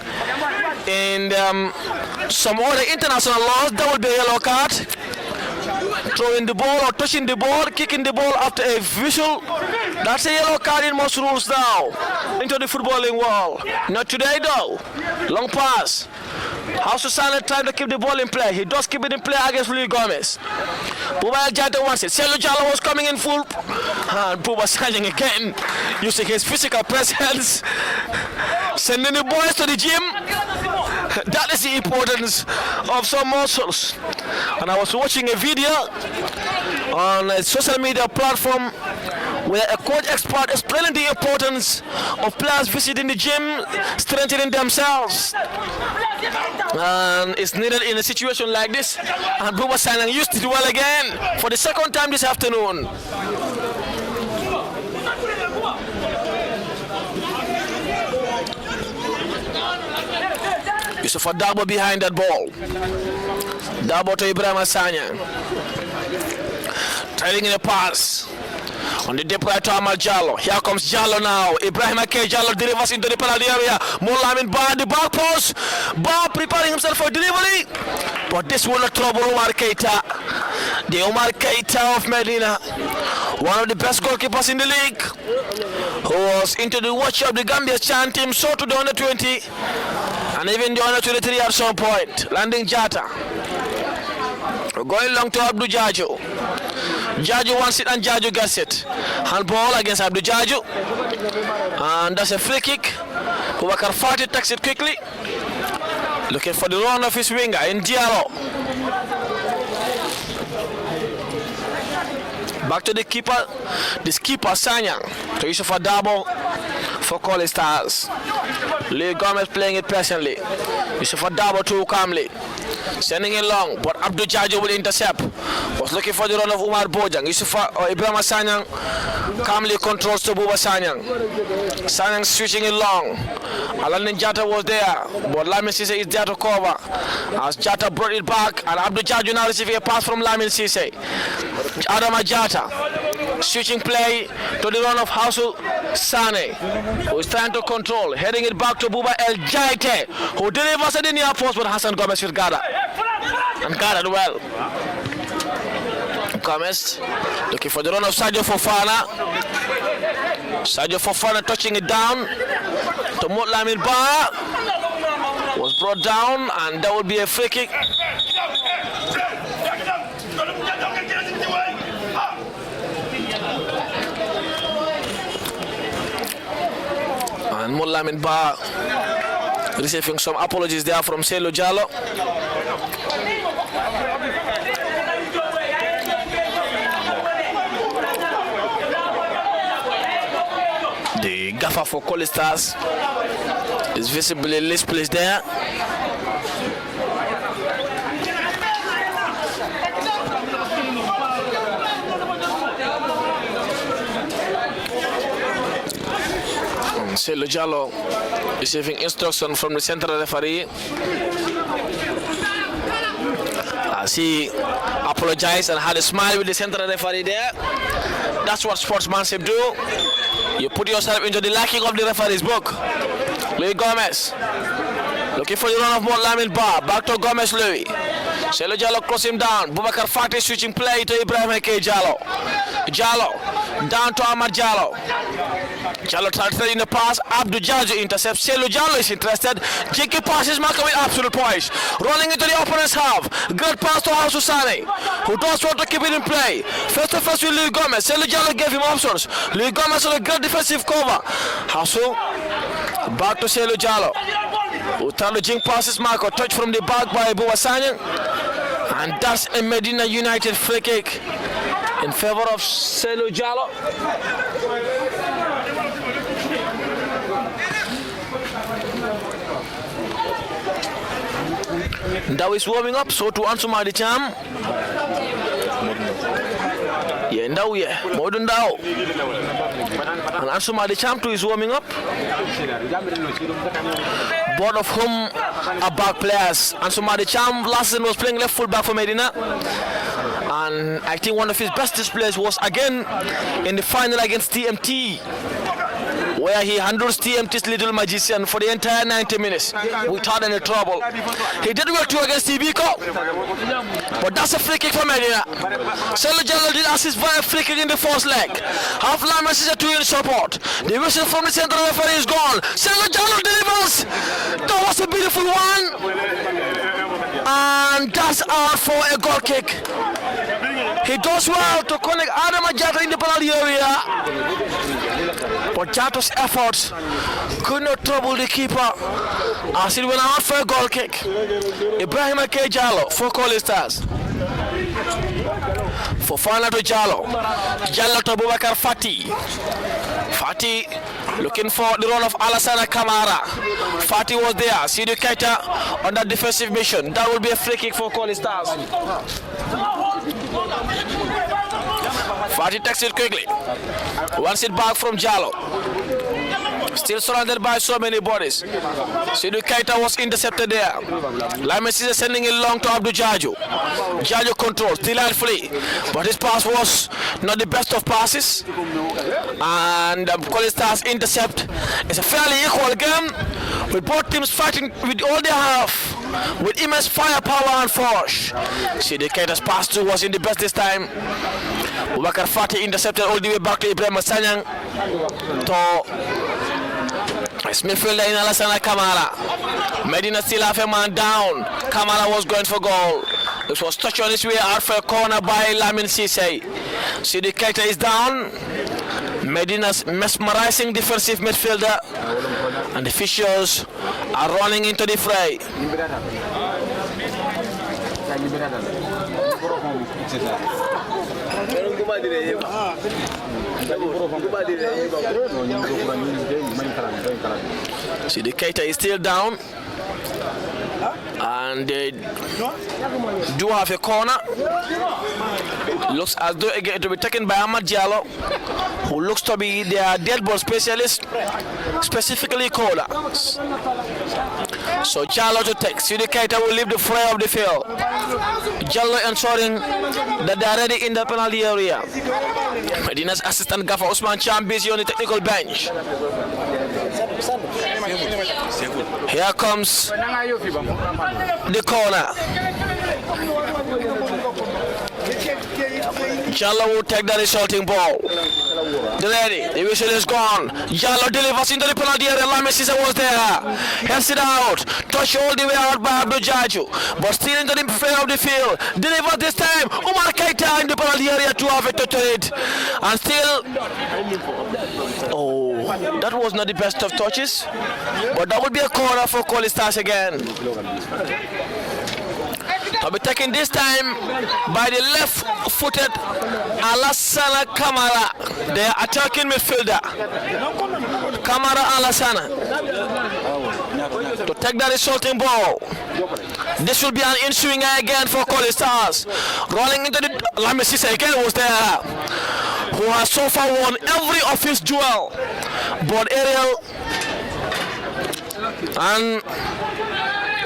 Speaker 1: And some other international laws, that will be a yellow card. Throwing the ball or touching the ball, kicking the ball after a whistle. That's a yellow card in most rules now. Into the footballing wall. Not today though. Long pass. House Susana trying to keep the ball in play. He does keep it in play against Louis Gomez. Buba Jata wants it. Selu Jalo was coming in full. And Buba standing again, using his physical presence. Sending the boys to the gym. That is the importance of some muscles. And I was watching a video on a social media platform where a coach expert explaining the importance of players visiting the gym, strengthening themselves. And it's needed in a situation like this. And Buba Sanang used it well again for the second time this afternoon. Yusuf Dabo behind that ball. Dabo to Ibrahim Asanya. Trailing in a pass. On the deep right to Amal Jallo. Here comes Jallo now. Ibrahim Ake Jallo delivers into the penalty area. Molamin Ba the back post. Ba preparing himself for delivery. But this will not trouble Omar Keita. The Omar Keita of Medina. One of the best goalkeepers in the league. Who was into the watch of the Gambia Chan team, so to the under 20. And even the under 23 at some point. Landing Jata. Going long to Abdul Jaju. Jaju wants it and Jaju gets it. Handball against Abdul Jaju. And that's a free kick. Bubakar Fati takes it quickly. Looking for the run of his winger in Diallo. Back to the keeper. This keeper Sanyang. To Yusuf Adabo for Colley Stars. Lee Gomez playing it patiently. Yusuf Adabo too calmly. Sending it long, but Abdul Jaju will intercept. Was looking for the run of Umar Bojang. Yusufa or Ibrahim Sanyang calmly controls to Buba Sanyang. Sanyang switching it long. Alanin Jata was there, but Lamin Sise is there to cover. As Jata brought it back, and Abdul Jaju now receiving a pass from Lamin Sise. Adama Jata switching play to the run of Hausu Sane, who is trying to control, heading it back to Buba El Jaite, who delivers at the near post, but Hassan Gomez will gather. And guarded well. Gomez looking for the run of Sadio Fofana. Sadio Fofana touching it down to Motlamin Ba. Was brought down, and that would be a free kick. And Motlamin Ba receiving some apologies there from Selu Jallo. The gaffer for Colley Stars is visibly misplaced there. Selu Jallo receiving instruction from the central referee as he apologized and had a smile with the central referee there. That's what sportsmanship do. You put yourself into the liking of the referee's book. Louis Gomez looking for the run of Motlamin Ba. Back to Gomez Louis. Selu Jallo cross him down. Bubakar Fati switching play to Ibrahim Eke Jallo. Jallo down to Ahmad Jallo. Jallo transferred in the pass. Abdul Jaju intercepts. Selu Jallo is interested. Jinky passes Marco with absolute poise. Rolling into the opponent's half. Good pass to Hausu Sane, who does want to keep it in play. First to first with Louis Gomez. Selu Jallo gave him options. Louis Gomez on a great defensive cover. Hausu back to Selu Jallo, who turned the jink passes Marco. Touch from the back by Buba Sanyang. And that's a Medina United free kick in favor of Selu Jallo. Now is warming up, so to answer my cham. Yeah, Ndao, yeah. Modou Ndao. And Ansuma the champ too is warming up. Both of whom are back players. Ansuma the champ last season was playing left full back for Medina. And I think one of his best displays was again in the final against TMT, where he handles TMT's little magician for the entire 90 minutes without any trouble. He did well too against Tibiko, but that's a free kick for Medina. Selo Jallo did assist via free kick in the first leg. Half Lamas is a 2 in support. The whistle from the central referee is gone. Selo Jallo delivers. That was a beautiful one. And that's out for a goal kick. He does well to connect Adam Ajata in the penalty area, but Jato's efforts could not trouble the keeper as it went out for a goal kick. Ibrahim K. Jallo for Colley Stars. For Fana to Jallo. Jallo to Boubacar Fati. Fati looking for the role of Alassana Kamara. Fati was there. Sidou Keita on that defensive mission. That will be a free kick for Colley Stars. Fati takes it quickly. Wants it back from Jallo. Still surrounded by so many bodies. Sidou Keita was intercepted there. Lames is sending it long to Abdou Jaju. Jaju controls delightfully, but his pass was not the best of passes. And Colley Stars intercept. It's a fairly equal game, with both teams fighting with all they have, with immense firepower and force. Sidou Keita's pass too was in the best this time. Boubacar Fati intercepted all the way back to Ibrahim Sanyang to midfielder in Alassana Kamara. Medina still have a man down. Kamara was going for goal. This was touched on his way out for a corner by Lamin Cisse. Sidou Keita is down. Medina's mesmerizing defensive midfielder, and the officials are running into the fray. Sidou Keita is still down, and they do have a corner. Looks as though it will be taken by Ahmad Jallo, who looks to be their dead ball specialist, specifically corner. So Jallo to take. Sidou Keita will leave the fray of the field. Jallo ensuring that they are ready in the penalty area. Medina's assistant gaffer Usman Cham busy on the technical bench. Here comes the corner. Jallo will take the resulting ball. Ready, the whistle is gone. Jallo delivers into the penalty area. Lamin Cisse was there. Heads it out. Touch all the way out by Abdou Jaju. But still into the fray of the field. Deliver this time. Omar Keita in the penalty area to have it to it. And still. Oh, that was not the best of touches. But that would be a corner for Colley Stars again. To be taken this time by the left-footed Alassana Kamara, the attacking midfielder. Kamara Alassana to take the resulting ball. This will be an ensuing again for Colley Stars. Rolling into the Lamin Cisse again was there, who has so far won every of his duel. But Ariel and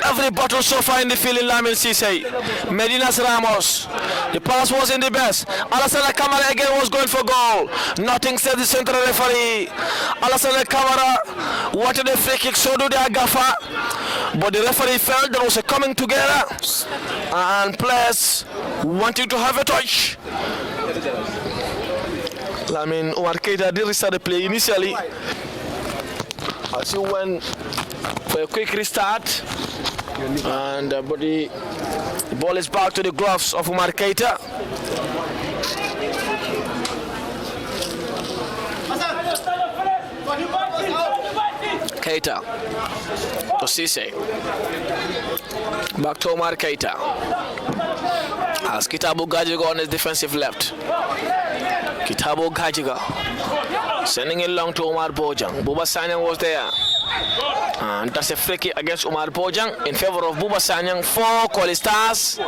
Speaker 1: every battle so far in the field in Lamin Cisse. Medina's Ramos. The pass was in the best. Alassana Kamara again was going for goal. Nothing said the central referee. Alassana Kamara wanted a free kick, so do the Agafa. But the referee felt there was a coming together and players wanting to have a touch. Lamin Omar Keita did restart the play initially as he went for a quick restart. And but the ball is back to the gloves of Omar Keita. Keita to Cisse. Back to Omar Keita. Has Kitabu Gajiga on his defensive left. Kitabu Gajiga sending it long to Omar Bojang. Buba Sanyang was there. And that's a free kick against Omar Bojang in favor of Buba Sanyang for Colley Stars.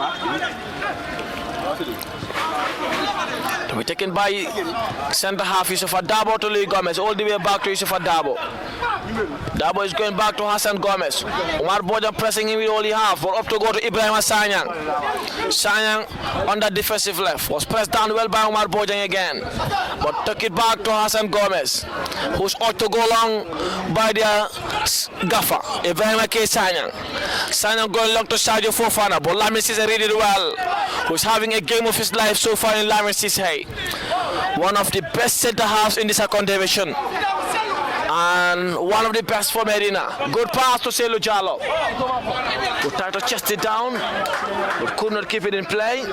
Speaker 1: To be taken by centre half Yusufa Dabo to Lee Gomez. All the way back to Yusufa Dabo. Dabo is going back to Hassan Gomez. Omar Bojan pressing him with all he have. But up to go to Ibrahim Sanyang. Sanyang on the defensive left. Was pressed down well by Omar Bojan again. But took it back to Hassan Gomez. Who's ought to go long by the gaffer. Ibrahim Sanyang. Sanyang going long to Sergio Fofana. But Lamin Cisse read it well. Who's having a game of his life so far in Lamin Cisse. One of the best centre halves in the second division. And one of the best for Medina. Good pass to Selu Jallo. Would try to chest it down, but could not keep it in play.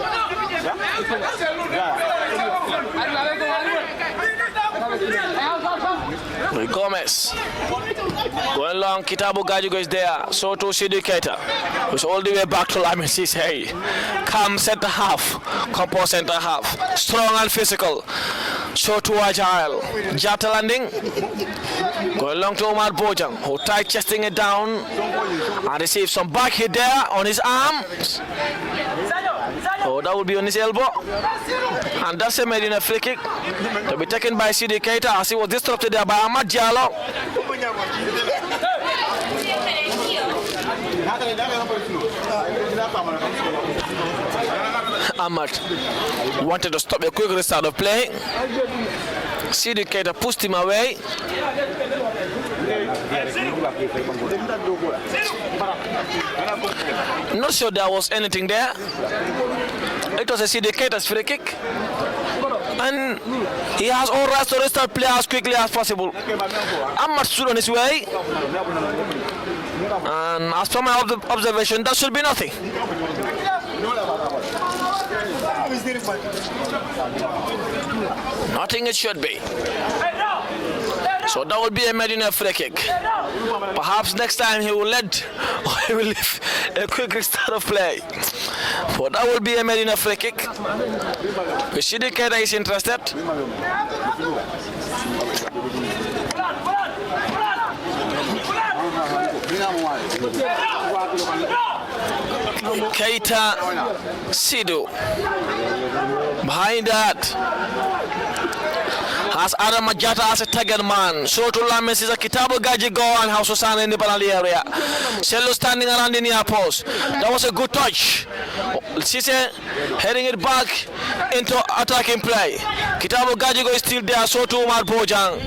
Speaker 1: Gomez going long. Kitabu Gajigo is there. So to Sidi Keita, who's all the way back to Lamin Cisse. Come centre half, composed centre half, strong and physical. So to Agile. Jata landing. Going long to Omar Bojang, who tried chesting it down and received some back hit there on his arm. Oh, that would be on his elbow. And that's a Medina free kick to be taken by Sidi Keita as he was disrupted there by Ahmad Jallo. Ahmad wanted to stop a quick restart of play. Sidi Keita pushed him away. Not sure there was anything there. It was a Sidi Keita's free kick. And he has all rights to restart play as quickly as possible. Ahmad stood on his way. And as per my observation, that should be nothing. Nothing it should be. So that will be a Medina free kick. Perhaps next time he will leave a quick restart of play. But that will be a Medina free kick. Sidi Keita is interested. Keita Sidu. Behind that has Adam Majata as a target man. So to Lamis is a Kitabu Gajigo and House Osana in the penalty area. Cello standing around the near post. That was a good touch. Cisse heading it back into attacking play. Kitabu Gajigo is still there. So to Omar Bojang.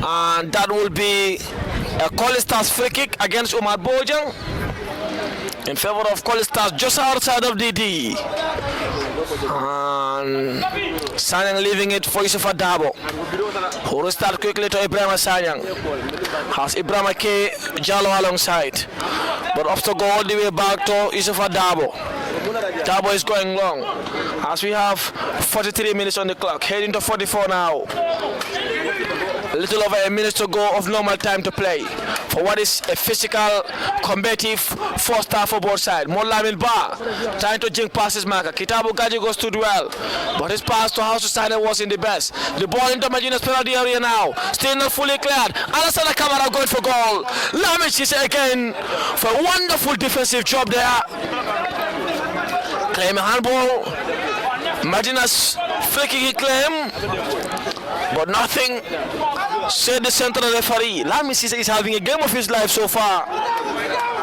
Speaker 1: And that will be a Colley Stars free kick against Omar Bojang in favor of Colley Stars just outside of DD. And Sanyang leaving it for Yusufa Dabo, who will start quickly to Ibrahim Sanyang. Has Ibrahim K. Jallo alongside, but off to go all the way back to Yusufa Dabo. Dabo is going long as we have 43 minutes on the clock, heading to 44 now. A little over a minute to go of normal time to play for what is a physical, combative first half for both sides. Molamin Ba trying to jink past his marker. Kitabu Gajigo stood well, but his pass to House Side was in the best. The ball into Medina's penalty area now, still not fully cleared. Alassana Kamara going for goal. Lamin Cisse again for a wonderful defensive job there. Claim handball. Medina's free kick claim, but nothing, said the central referee. Lamin Cisse is having a game of his life so far.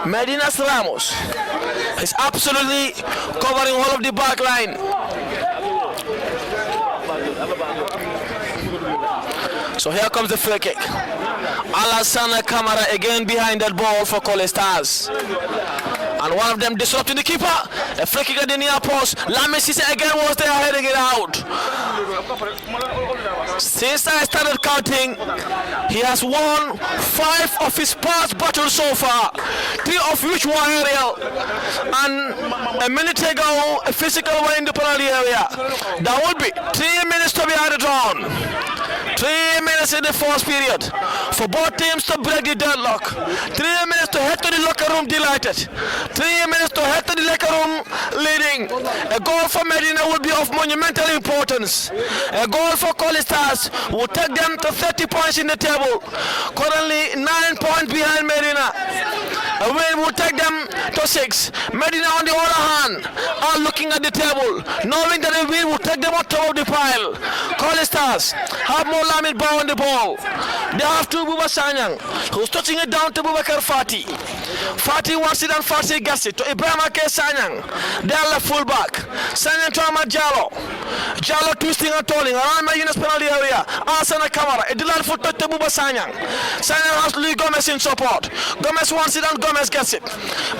Speaker 1: Medina's Ramos is absolutely covering all of the back line. So here comes the free kick. Alassana Kamara again behind that ball for Colley Stars. And one of them disrupting the keeper. A free kick at the near post. Lamin Cisse again was there heading it out. Since I started counting, he has won 5 of his past battles so far, 3 of which were aerial. And a minute ago, a physical one in the penalty area. That would be 3 minutes to be added on. 3 minutes minutes in the first period for both teams to break the deadlock. 3 minutes to head to the locker room delighted. 3 minutes to head to the locker room leading. A goal for Medina would be of monumental importance. A goal for Colley Stars would take them to 30 points in the table. Currently 9 points behind Medina. A win would take them to 6. Medina on the other hand are looking at the table, knowing that a win would take them on top of the pile. Colley Stars have more Lamin Ba on the ball. They have two Buba Sanyang, who's touching it down to Bubakar Fati. Fati wants it and Fati gets it to Ibrahim Ake Sanyang. They are left full back. Sanyang to Ahmad Jallo. Jallo twisting and turning around Medina's penalty area. Asana Kamara. A delayed foot touch to Buba Sanyang. Sanyang has Louis Gomez in support. Gomez wants it and Gomez gets it.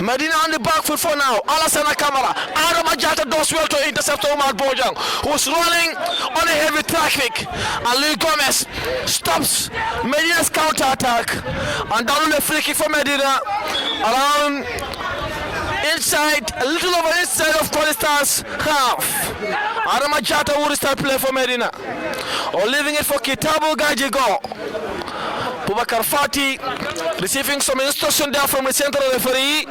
Speaker 1: Medina on the back foot for now. Alasana Kamara. Adam Ajata does well to intercept Omar Bojang, who's running on a heavy traffic. And Louis Gomez stops Medina's counter attack. And down the free kick for Medina. Around inside, a little over inside of Colley Stars half. Adam Ajata would start play for Medina. Or leaving it for Kitabo Gajigo. Bubakar Fati receiving some instruction there from the central referee.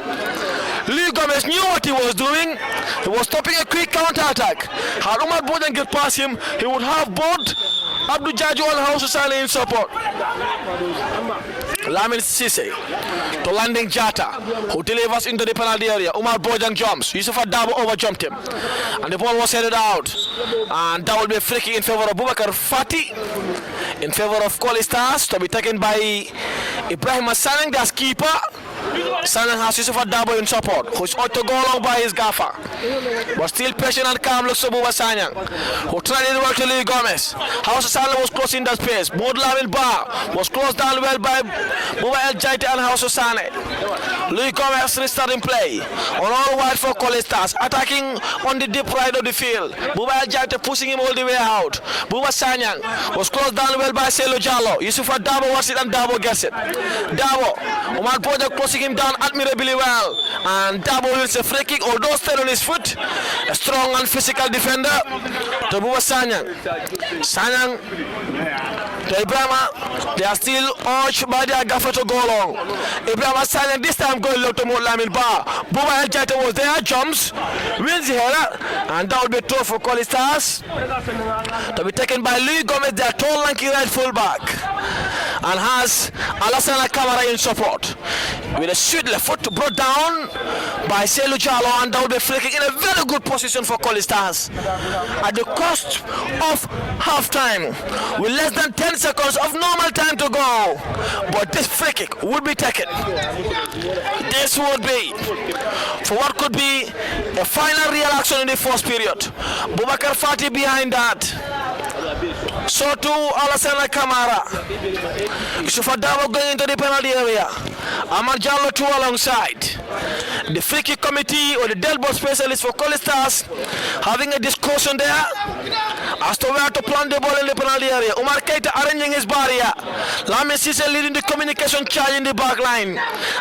Speaker 1: Lee Gomez knew what he was doing. He was stopping a quick counter-attack. Had Umar Boden get past him, he would have both Abdul Jaju and House Sale in support. Lamin Sise to landing Jata, who delivers into the penalty area. Umar Bojang jumps. Yusuf Adabo overjumped him. And the ball was headed out. And that will be a free kick in favor of Bubakar Fati. In favor of Colley Stars, to be taken by Ibrahim Sanang, their keeper. Sanang has Yusuf Adabo in support, who's ought to go along by his gaffer. But still patient and calm looks to Buba Sanyang, who tried it well to Lee Gomez. House Sala was closing that space. Bodlamin Bar was closed down well by Buba El Jaite and House Sane. Lee Gomez restarting play. On all wide for Colley Stars, attacking on the deep right of the field. Buba El Jaite pushing him all the way out. Buba Sanyang was closed down well by Selo Jallo. Yusuf Adabo wants it and Dabo gets it. Dabo, Omar Boja closing him down admirably well. And Dabo wins a free kick, although still on his foot. A strong and physical defender to Buba Sanyang. Sanyang to Ibrahima. They are still urged by their gaffer to go long. Ibrahima Sanyang this time going low to Lamin Ba. Buba El Jaite was there, jumps, wins the header, and that will be throw for Colley Stars. To be taken by Louis Gomez, their tall, lanky right fullback, and has Alassana Kamara in support. With a sweet left foot brought down by Selu Jalo, and that will be free kick in a very good position for Colley Stars. At the cost of half-time, with less than 10 seconds of normal time to go. But this free kick would be taken. This would be for what could be a final real action in the first period. Bubakar Fati behind that. So too Alassana Kamara. Yusuf Adabo going into the penalty area. Ahmad Jallo too alongside. The free kick committee or the dead ball specialist for Colley Stars having a discussion there as to where to plant the ball in the penalty area. Umar Keita arranging his barrier. Lamin Sise leading the communication charge in the back line.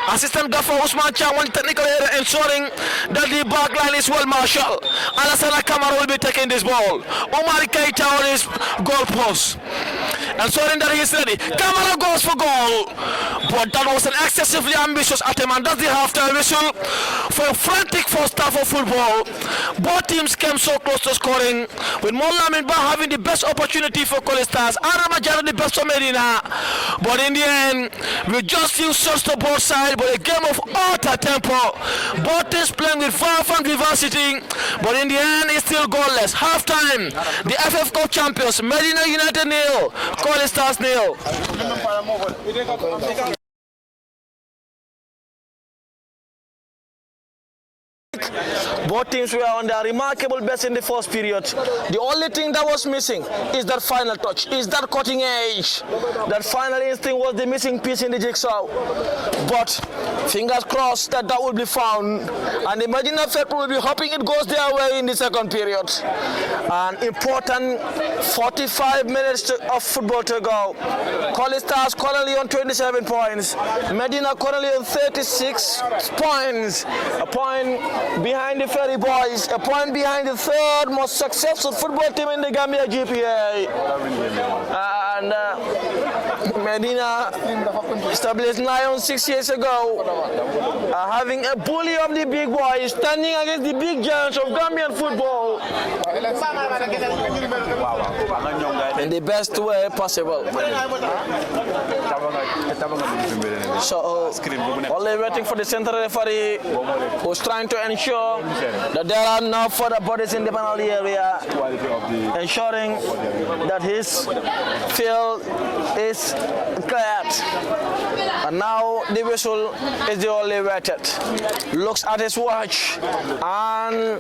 Speaker 1: Assistant Gaffer Usman Chang one technical area ensuring that the back line is well marshaled. Alassana Kamara will be taking this ball. Umar Keita on his goal post. Ensuring that he is ready. Kamara goes for goal. But that was an excessively ambitious attempt, and that's the halftime whistle for a frantic first half of football. Both teams came so close to scoring, with Lamin Ba having the best opportunity for Colley Stars, and Ramajana the best for Medina. But in the end, we just few shots to both sides, but a game of utter tempo. Both teams playing with far and vivacity, but in the end, it's still goalless. Halftime, the FF Cup champions, Medina United 0, Colley Stars 0. Both teams were on their remarkable best in the first period. The only thing that was missing is that final touch, is that cutting edge. That final instinct was the missing piece in the jigsaw. But fingers crossed that that will be found, and the Medina faithful will be hoping it goes their way in the second period. An important 45 minutes of football to go. Colley Stars currently on 27 points. Medina currently on 36 points. A point behind the Ferry Boys, a point behind the third most successful football team in the Gambia GPA. And Medina, established Lion 6 years ago, having a bully of the big boys, standing against the big giants of Gambian football in the best way possible. So, only waiting for the central referee, who's trying to ensure that there are no further bodies in the penalty area, ensuring that his field is cleared. And now the whistle is the only waited. Looks at his watch and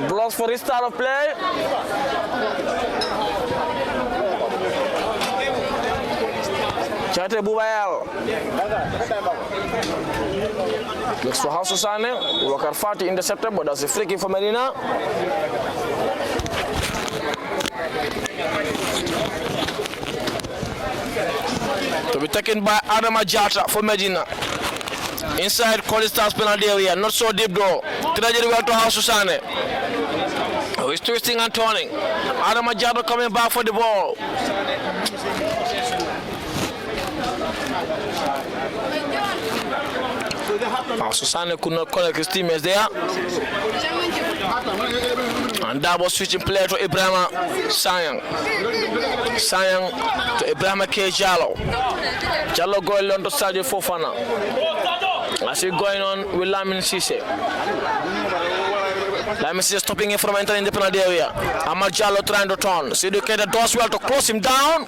Speaker 1: blocks for his start of play. Chate Bubael. Looks for House Susane. Wakar Fati intercepted, but that's a free kick for Medina. To be taken by Adama Jata for Medina. Inside Colley Stars penalty area, not so deep though. Tragedy well to House Susane. Oh, he's twisting and turning. Adama Jata coming back for the ball. Susane could not connect his teammates there. And that was switching player to Ibrahima Sanyang. Sanyang to Ibrahima K. Jallo. Jallo going on to Sergio Fofana. As he going on with Lamin Cisse. Lamin Cisse stopping him from entering the penalty area. Ahmad Jallo trying to turn. Sidhu Keita does well to close him down.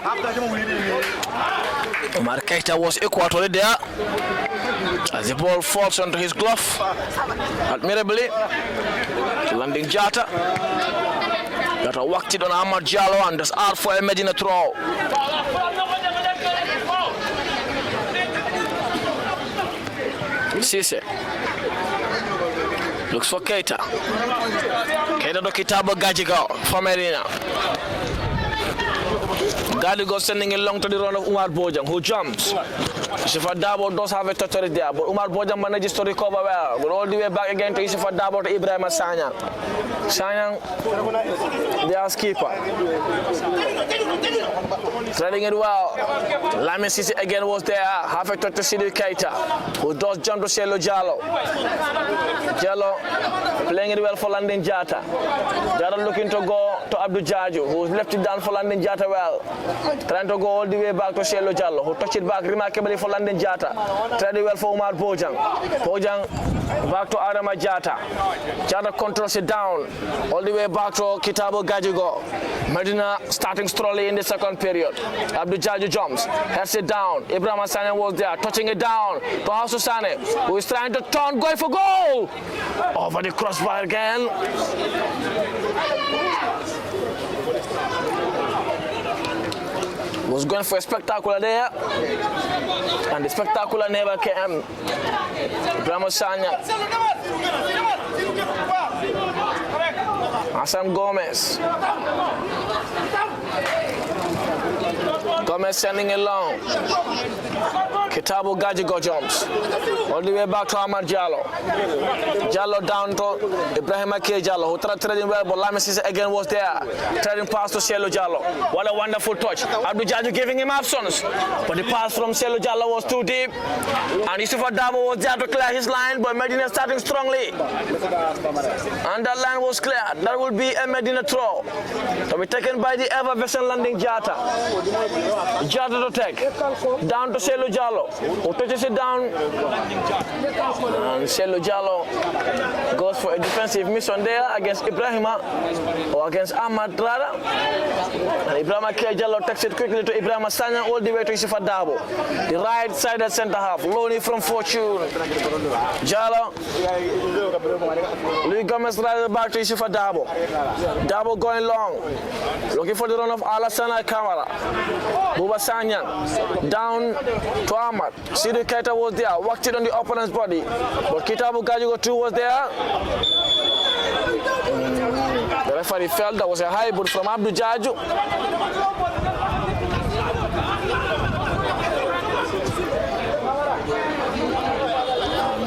Speaker 1: Omar Keita was equally there. As the ball falls onto his glove, admirably, landing Jata. Jata whacked it on Ahmad Jallo and that's out for a Medina throw. Cisse looks for Keita. Keita to Kitabo Gajigo for Medina. Gadigo sending it long to the run of Umar Bojang, who jumps. Yusufa Dabo does have a touch there, but Umar Bojang manages to recover well. But all the way back again to Yusufa Dabo to Ibrahim Sanyang. Sanyang, the housekeeper. Threading it well. Lamin Cisse again was there. Half a touch to Sidhu Keita, who does jump to Selo Jallo. Jallo playing it well for Landing Jata. Jata looking to go to Abdul Jaju, who's left it down for Landing Jata well. Trying to go all the way back to Selo Jallo, who touched it back remarkably for Landing Jata. Tried it well for Umar Bojang. Bojang back to Adama Jata. Jata controls it down all the way back to Kitabo Gajigo. Medina starting strongly in the second period. Abdul Jaju jumps, heads it down. Ibrahim Sane was there, touching it down to House Susane, who is trying to turn, going for goal. Over the crossbar again. Was going for a spectacular there, and the spectacular never came. Ibrahim Sanya. Hassan Gomez. Gomez sending it long. Kitabo Gajigo jumps all the way back to Ahmad Jallo. Jallo down to Ibrahim K. Jallo, who tried trading well, but Lamin Cisse again was there. Trading pass to Selo Jallo. What a wonderful touch. Abdul Jaju giving him absence, but the pass from Selo Jallo was too deep. And Yusufa Dabo was there to clear his line, but Medina starting strongly. And that line was cleared. That will be a Medina throw to be taken by the ever-vessel Landing Jata. Jata to take. Down to Selo Jallo, who touches it down. And Selo Jallo goes for a defensive mission there against Ibrahima, or against Ahmad rather. And Ibrahima K. Jallo takes it quickly to Ibrahim Sanya all the way to Yusufa Dabo. The right side at centre half. Loney from Fortune. Jallo. Louis Gomez right back to Yusufa Dabo. Dabo going long. Looking for the run of Alassana Kamara. Buba Sanyang down to Ahmad. Sidhu Keita was there, whacked it on the opponent's body, but Kitabo Gajigo too was there. The referee felt that was a high boot from Abdul Jaju.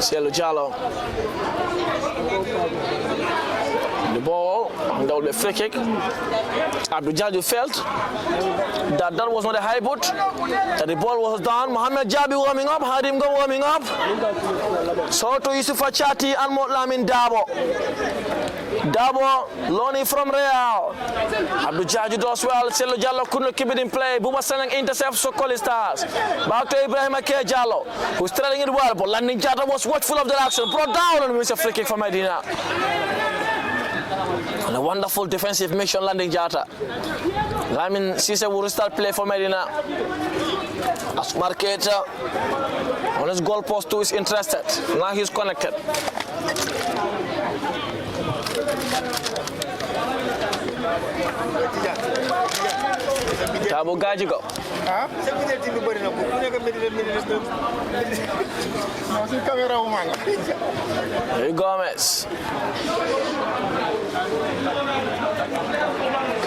Speaker 1: Selo Jallo will be a free kick. Abdul Jaju felt that that was not a high boot, that the ball was down. Mohamed Jabi warming up, had him go warming up. So to Yusufa Chati and Motlamin Dabo. Dabo, Loni from Real. Abdul Jaju does well. Sello Jallo couldn't keep it in play. Buba Sanang intercepts so Colley Stars. Back to Ibrahim Ake Jallo, who's trailing it well, but Landing Jata was watchful of the action. Brought down and wins a free kick for Medina. And a wonderful defensive mission, Landing Jata. Lamin Sise will restart play for Medina. As Marqueta on his goal post too is interested. Now he's connected. Tabo Gajigo. Gomez.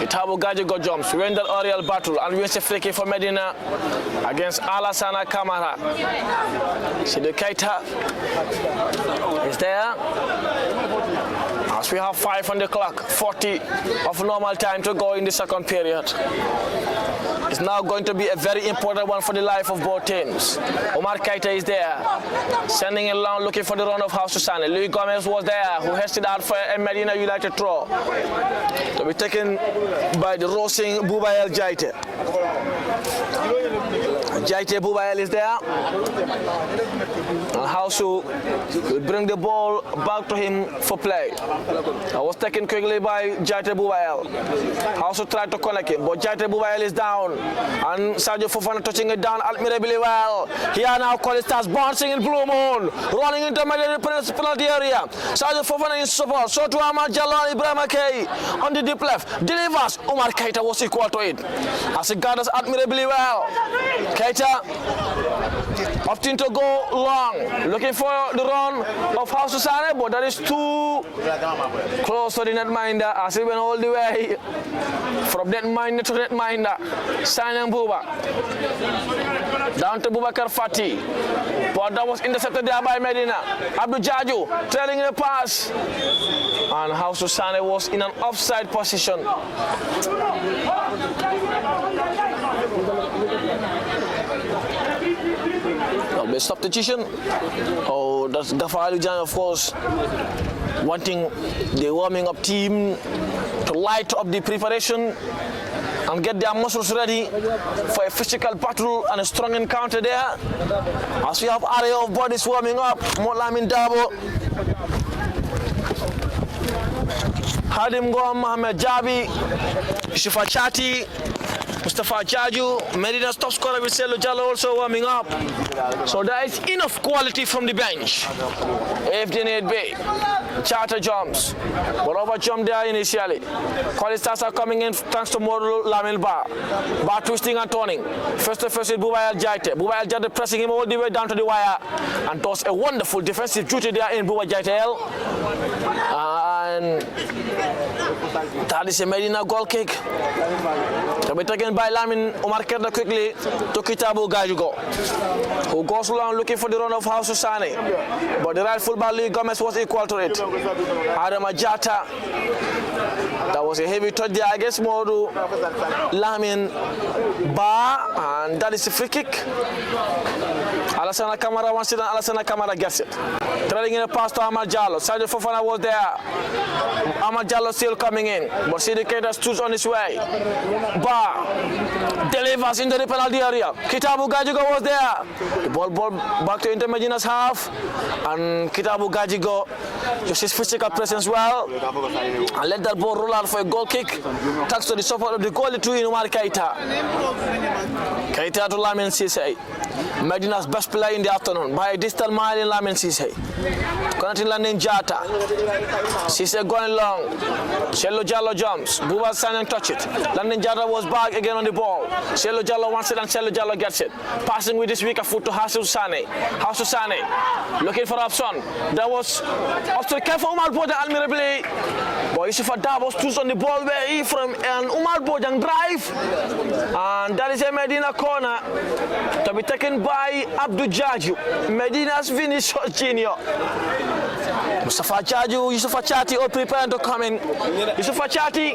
Speaker 1: Tabo Gajigo jumps. Win that aerial battle and wins a free kick for Medina against Alassana Kamara. Sidi Keita is there. As we have 5 on the clock, 40 of normal time to go in the second period. It's now going to be a very important one for the life of both teams. Omar Keita is there, sending it along, looking for the run of House Susane. Louis Gomez was there, who headed out for a Medina United throw. To be taken by the Rosing Bubael Jaite. Jaite Bubael is there. And House will bring the ball back to him for play. I was taken quickly by Jaite Bubael. House tried to connect him, but Jaite Bubael is down. And Sergio Fofana touching it down admirably well. Here now Colley Stars bouncing in Blue Moon, running into the penalty area. Sergio Fofana in support. So to Ahmad Jalal Ibrahim Akei on the deep left. Delivers. Omar Keita was equal to it. As he gathers admirably well. Keita opting to go long, looking for the run of House Susane, but that is too close to the netminder as he went all the way from netminder to netminder. Sanyang Buba down to Bubakar Fati, but that was intercepted there by Medina. Abdul Jaju trailing in the pass, and House Susane was in an offside position. The substitution. Oh, that's Gafar Alijan, of course, wanting the warming up team to light up the preparation and get their muscles ready for a physical battle and a strong encounter there. As we have area of bodies warming up, Motlamin Dabo, Hadim Goam, Mohamed Jabi, Yusufa Chati, Mustafa Jaju, Medina's top scorer with Sello Jallo also warming up. So there is enough quality from the bench. If they need be, Charter jumps, but over jump there initially. Colley Stars are coming in thanks to Modul Lamil Bar twisting and turning. First to first is Bubael Jaite. Bubael Jaite pressing him all the way down to the wire and does a wonderful defensive duty there in Bubael Jaite. And that is a Medina goal kick. To be taken by Lamin Omar Keita quickly to Kitabu Gajugo, who goes along looking for the run of House Susane, but the right fullback Louis Gomez was equal to it. Adam Ajata, that was a heavy touch there against Modu Lamin Ba, and that is a free kick. Alassana Kamara wants it and Alassana Kamara gets it. Trailing in a pass to Ahmad Jallo. Sergio Fofana was there. Ahmad Jallo still coming in, but Sidi Keita stood on his way. Ba delivers into the penalty area. Kitabu Gajigo was there. The ball back to Inter Medina's half, and Kitabu Gajigo used his physical presence well and let that ball roll out for a goal kick thanks to the support of the goalie too in Omar Keita. Keita to Lamin Cisse, Medina's best player in the afternoon by a distant mile in Lamin Cisse. Connecting Landing Jata. Cisse going long. Sello Jallo jumps. Buba Sanang touch it. Landing Jata was back again on the ball. Sello Jallo wants it and Sello Jallo gets it. Passing with his weaker foot to House Susane. House Susane looking for option. That was up to the careful Umar Bojang admirably. But Yusufa Dabo stood on the ball where he from an Umar Bojang drive. And that is a Medina corner to be taken by Abdul Jaju, Medina's Vinicius Jr. Mustafa Jaju, Yusufa Chati all preparing to come in. Yusufa Chati,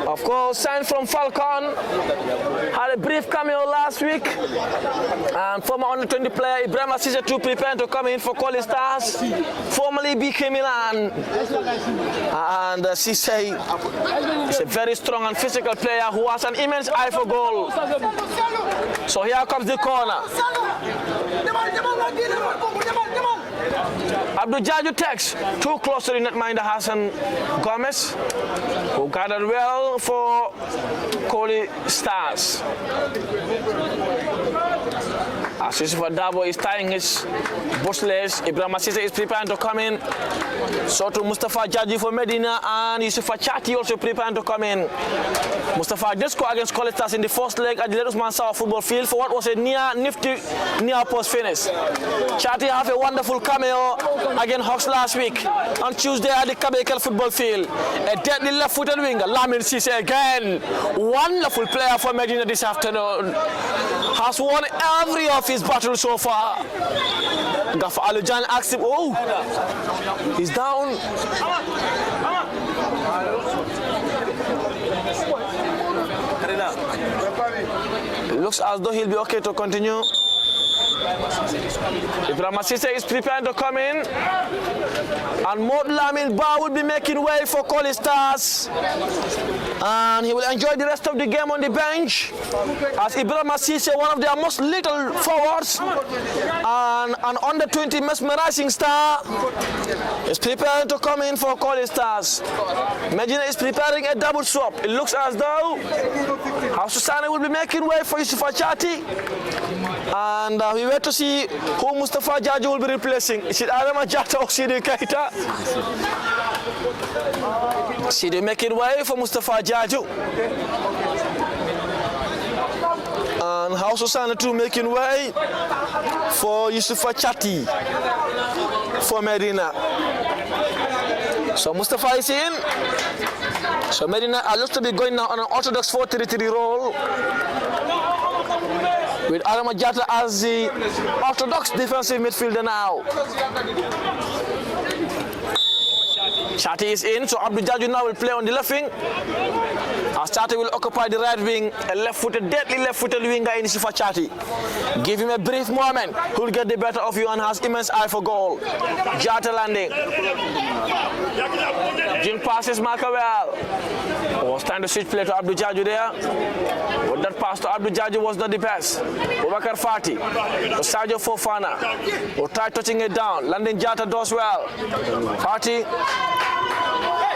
Speaker 1: of course, signed from Falcon, had a brief cameo last week. And former under-20 player Ibrahim Cisse too preparing to come in for Colley Stars, formerly BK Milan. And Cisse is a very strong and physical player who has an immense eye for goal. So here comes the corner. Abdul Jaju takes too close to the netminder Hassan Gomez, who gathered well for Colley Stars. As Yusufa Dabo is tying his bustless, Ibrahim Cisse is preparing to come in. So to Mustafa Jaji for Medina, and Yusufa Chati also preparing to come in. Mustafa did score against Colley Stars in the first leg at the Let Usman Sawa football field for what was a nifty near post finish. Chati have a wonderful cameo against Hawks last week on Tuesday at the Kabekel football field. A deadly left-footed winger, Lamin Cisse again. Wonderful player for Medina this afternoon. Has won every of his battles so far. Gaffer Alujan asks him, oh, he's down. It looks as though he'll be okay to continue. Ibrahim Cisse is preparing to come in, and Mod Lamin Ba will be making way for Colley Stars, and he will enjoy the rest of the game on the bench as Ibrahim Cisse, one of their most little forwards and an under-20 mesmerizing star, is preparing to come in for Colley Stars. Medina is preparing a double swap. It looks as though Susana will be making way for Yusufa Chati, and we wait to see who Mustafa Jaju will be replacing. Is it Adama Jata or Sidi Keita? Sidi making way for Mustafa Jaju. And Susana too making way for Yusufa Chati for Medina. So Mustafa is in. So Medina looks to be going now on an orthodox 4-3-3 role, with Adama Jata as the orthodox defensive midfielder now. Chati is in, so Abdul Jaju now will play on the left wing, as Chati will occupy the right wing. A left-footed, deadly left-footed winger in Yusufa Chati. Give him a brief moment, who'll get the better of you and has immense eye for goal. Jata landing. Jin passes Marka well. Was time to switch play to Abdul Jaju there. But that pass to Abdul Jaju was not the best. Boubacar Fati to Sadio Fofana, who tried touching it down. Landing Jata does well. Fati.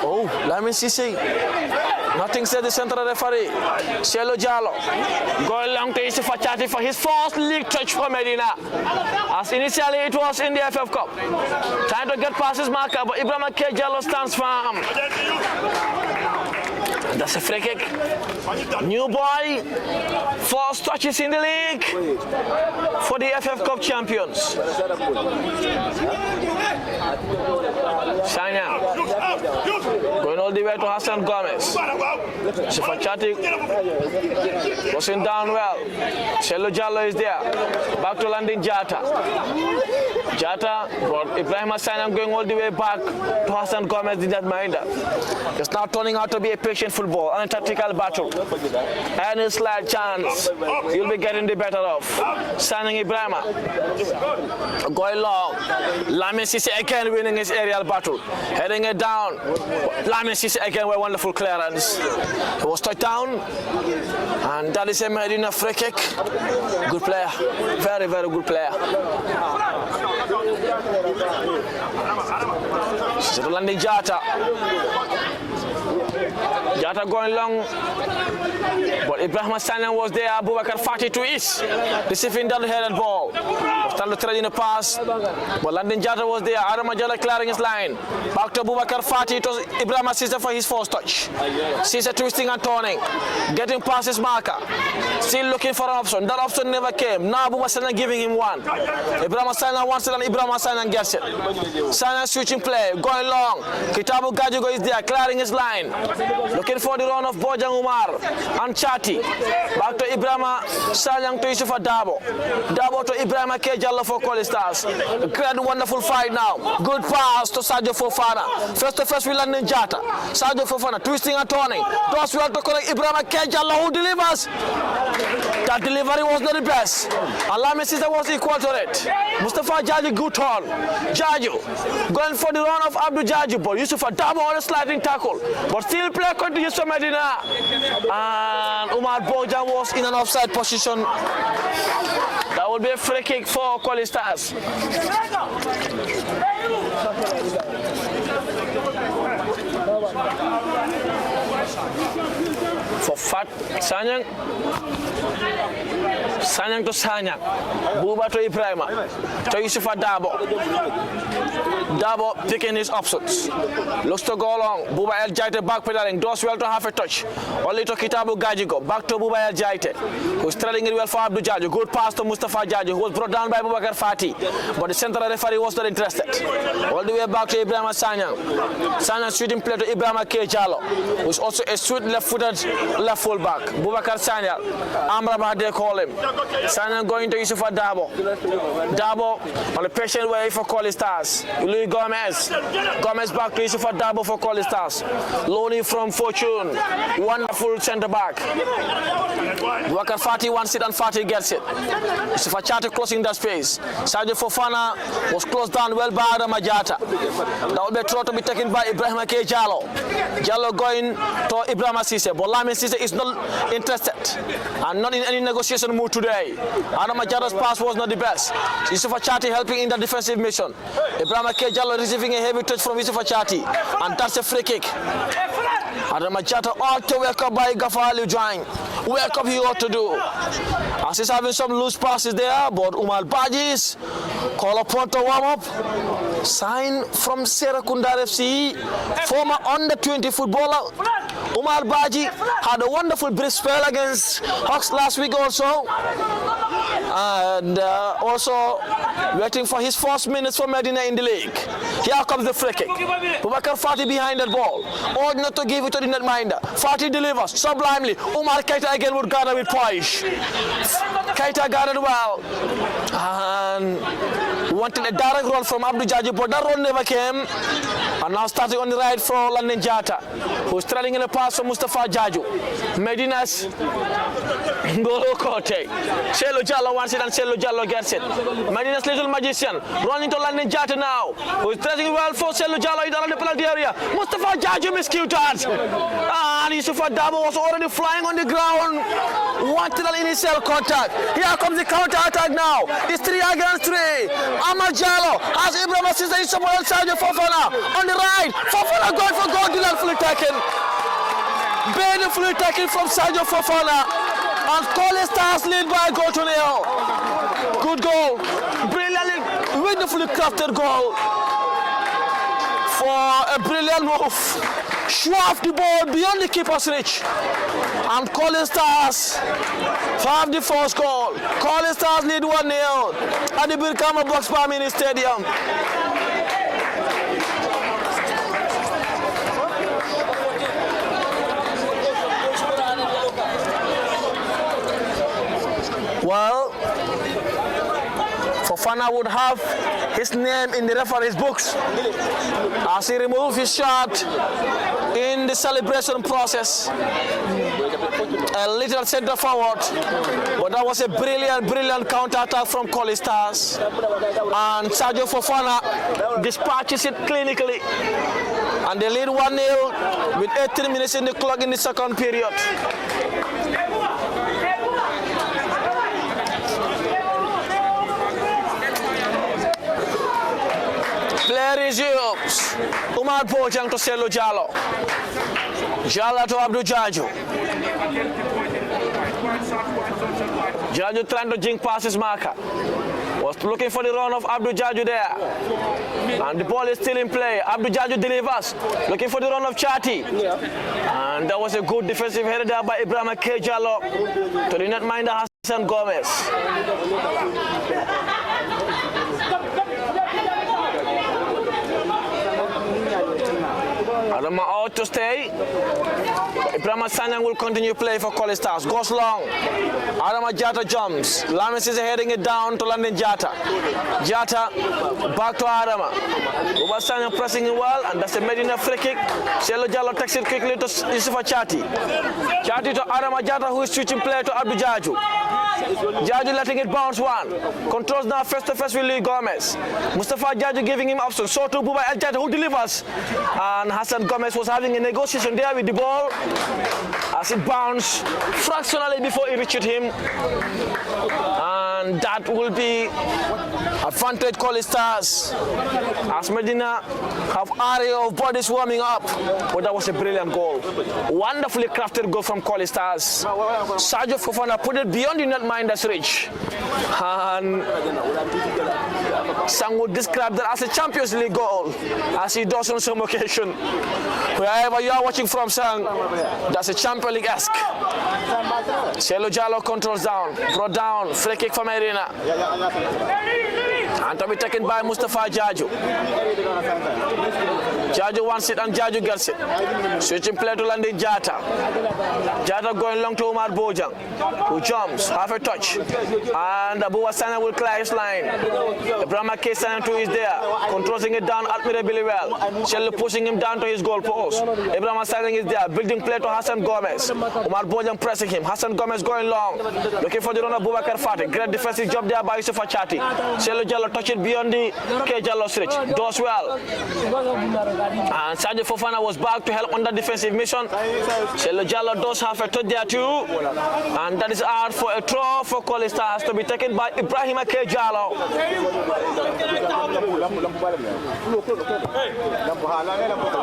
Speaker 1: Oh, Lamin Cisse. Nothing said the central referee. Cielo Jallo going long to Yusufa Chati for his first league touch for Medina, as initially it was in the FF Cup. Trying to get past his marker, but Ibrahim Jallo stands firm. That's a free kick. New boy, first touches in the league for the FF Cup champions. Shania going all the way to Hassan Gomez. Yusufa Chati crossing down well. Cielo Jallo is there. Back to landing Jata. Jata brought Ibrahim Hassan going all the way back to Hassan Gomez in that minder. It's now turning out to be a patient football and a tactical battle. Any slight chance, you'll be getting the better of. Signing Ibrahim. Going long. Lamin Cisse again winning his aerial battle. Heading it down. Lamin Cisse again with wonderful clearance. It was touched down. And that is a Medina free kick. Good player. Very, very good player. Landing Jata. Jata going long, but Ibrahim Hassan was there. Boubacar Fati to east, receiving down-headed ball. Started to thread in the pass, but landing Jata was there. Adama Jata clearing his line. Back to Boubacar Fati. It was Ibrahim Cisse for his first touch. Cisse twisting and turning, getting past his marker. Still looking for an option. That option never came. Now Boubacar Hassan giving him one. Ibrahim Hassan wants it, and Ibrahim Hassan gets it. Hassan switching play, going long. Kitabu Gajigo is there, clearing his line. Looking for the run of Bojang Umar and Chati. Back to Ibrahim Sanyang to Yusufa Dabo. Dabo to Ibrahim Keja. Jallo for Colley Stars. Great, wonderful fight now. Good pass to Sadio Fofana. First to first, we land in Jata. Sadio Fofana twisting and turning. Does well to correct Ibrahim Jallo, who delivers. That delivery was not the best. Alame Sister was equal to it. Mustafa Jaji, good turn. Jaju going for the run of Abdul Jaju, but Yusuf Adamo on a sliding tackle. But still play continues for Medina. And Umar Bojan was in an offside position. That will be a free kick for Colley Stars. For Fat Sanyang to Sanyang, Buba to Ibrahima, to Yusufa Dabo picking his options. Looks to go along. Buba El Jaite back pedaling, does well to have a touch. Only to Kitabu Gajigo, back to Buba El Jaite, who's trailing it well for Abdul Jaju. Good pass to Mustafa Jaju, who was brought down by Bubakar Fati, but the central referee was not interested. All the way back to Ibrahima Sanyang. Sanyang shooting play to Ibrahima K. Jallo, who's also a sweet left-footed left fullback. Bubakar Sanyang, Amrabah they call him. Sanyang going to Yusufa Dabo. Dabo on a patient way for Colley Stars. Louis Gomez back to Yusufa Dabo for Colley Stars. Loney from Fortune, wonderful centre back. Bubakar Fati wants it and Fati gets it. Yusufa Chate closing the space. Sadio Fofana was closed down well by Adam Majata. That will be a throw to be taken by Ibrahim K. Jallo. Jallo going to Ibrahim Cisse, but Lamin Cisse is not interested and not in any negotiation mood today. Adam Majata's pass was not the best. Yusufa Chate helping in the defensive mission. Ibrahim K. Jallo receiving a heavy touch from Yusufa Chate, and that's a free kick. Adam Majata ought to wake up by Gafali Join. Wake up he ought to do. As he's having some loose passes there, but Umar Bajis call upon to warm up. Sign from Serakundar FC, former under-20 footballer. Umar Baji had a wonderful brief spell against Hawks last week also. And also waiting for his first minutes for Medina in the league. Here comes the free kick. Bubakar Fati behind that ball. Ought not to give it to the netminder. Fati delivers sublimely. Umar Keita again would gather with poise. Keita gathered well. And wanted a direct roll from Abdul Jaji, but that roll never came. And now starting on the right for London Jata, who's trailing in a pass from Mustafa Jaju. Medina's Golo Kote. Selo Jallo wants it and Selo Jallo gets it. Medina's little magician running to London Jata now, who's trailing well for Selo Jallo in the penalty area. Mustafa Jaju miscued. And Yusufa Dabo was already flying on the ground. Wanted an initial contact. Here comes the counter attack now. It's 3 against 3. Ahmad Jallo has Ibrahim Assisa in someone else. Sadio Fofana on the right. Fofana going for goal. Beautifully taken. Beautifully taken from Sadio Fofana. And Colley Stars lead by a goal to nil. Good goal. Brilliantly, wonderfully crafted goal. For a brilliant move. Schwaff the ball beyond the keeper's reach. And Colley Stars have the first goal. Colley Stars lead 1-0 at the Birkama Box Bar Mini Stadium. Well, Fofana would have his name in the referee's books as he removed his shirt in the celebration process. A little center forward, but that was a brilliant counter-attack from Colley Stars. And Sadio Fofana dispatches it clinically. And they lead 1-0 with 18 minutes in the clock in the second period. Play resumes. Umar Bojang to Selo Jallo. Jallo to Abdul Jaju. Jaju trying to jink past his marker. Was looking for the run of Abdul Jaju there. And the ball is still in play. Abdul Jaju delivers. Looking for the run of Chati. And that was a good defensive header there by Ibrahim K. Jallo to the netminder Hassan Gomez. Adama out to stay. Ibrahima Sanyang will continue play for Colley Stars. Goes long. Adama Jata jumps. Lamis is heading it down to London Jata. Jata back to Adama. Buba Sanyang pressing it well, and that's a Medina free kick. Selo Jallo takes it quickly to Yusufa Chati. Chati to Adama Jata, who is switching play to Abdul Jaju. Jaju letting it bounce one. Controls now face to face with Lee Gomez. Mustafa Jaju giving him options. So to Buba El Jata, who delivers. And Hassan Gomez was having a negotiation there with the ball as it bounced fractionally before it reached him. And that will be advantage Colley Stars as Medina have area of bodies warming up. But that was a brilliant goal. Wonderfully crafted goal from Colley Stars. Sergio Fofana put it beyond the netminder's reach. And some would describe that as a Champions League goal, as he does on some occasion. Wherever you are watching from, Sang, that's a Champions League-esque. Selo Jallo controls down, brought down, free kick for Medina. And to be taken by Mustafa Jaju. Jaju wants it and Jaju gets it. Switching play to London Jata. Jata going long to Omar Bojang, who jumps, half a touch. And Abu Wasana will clear his line. Ibrahima Kesan too is there, controlling it down admirably well. Shelly pushing him down to his goal post. Ibrahima Saning is there, building play to Hassan Gomez. Omar Bojang pressing him. Hassan Gomez going long, looking for the runner Boubacar Fatih. Great defensive job there by Yusufa Chati. Shelly Jallo touch it beyond the K Jallo's reach. Does well. And Sergio Fofana was back to help on that defensive mission. Shelly Jallo does have a touch there too. And that is out for a throw for Colley Stars to be taken by Ibrahima K Jallo.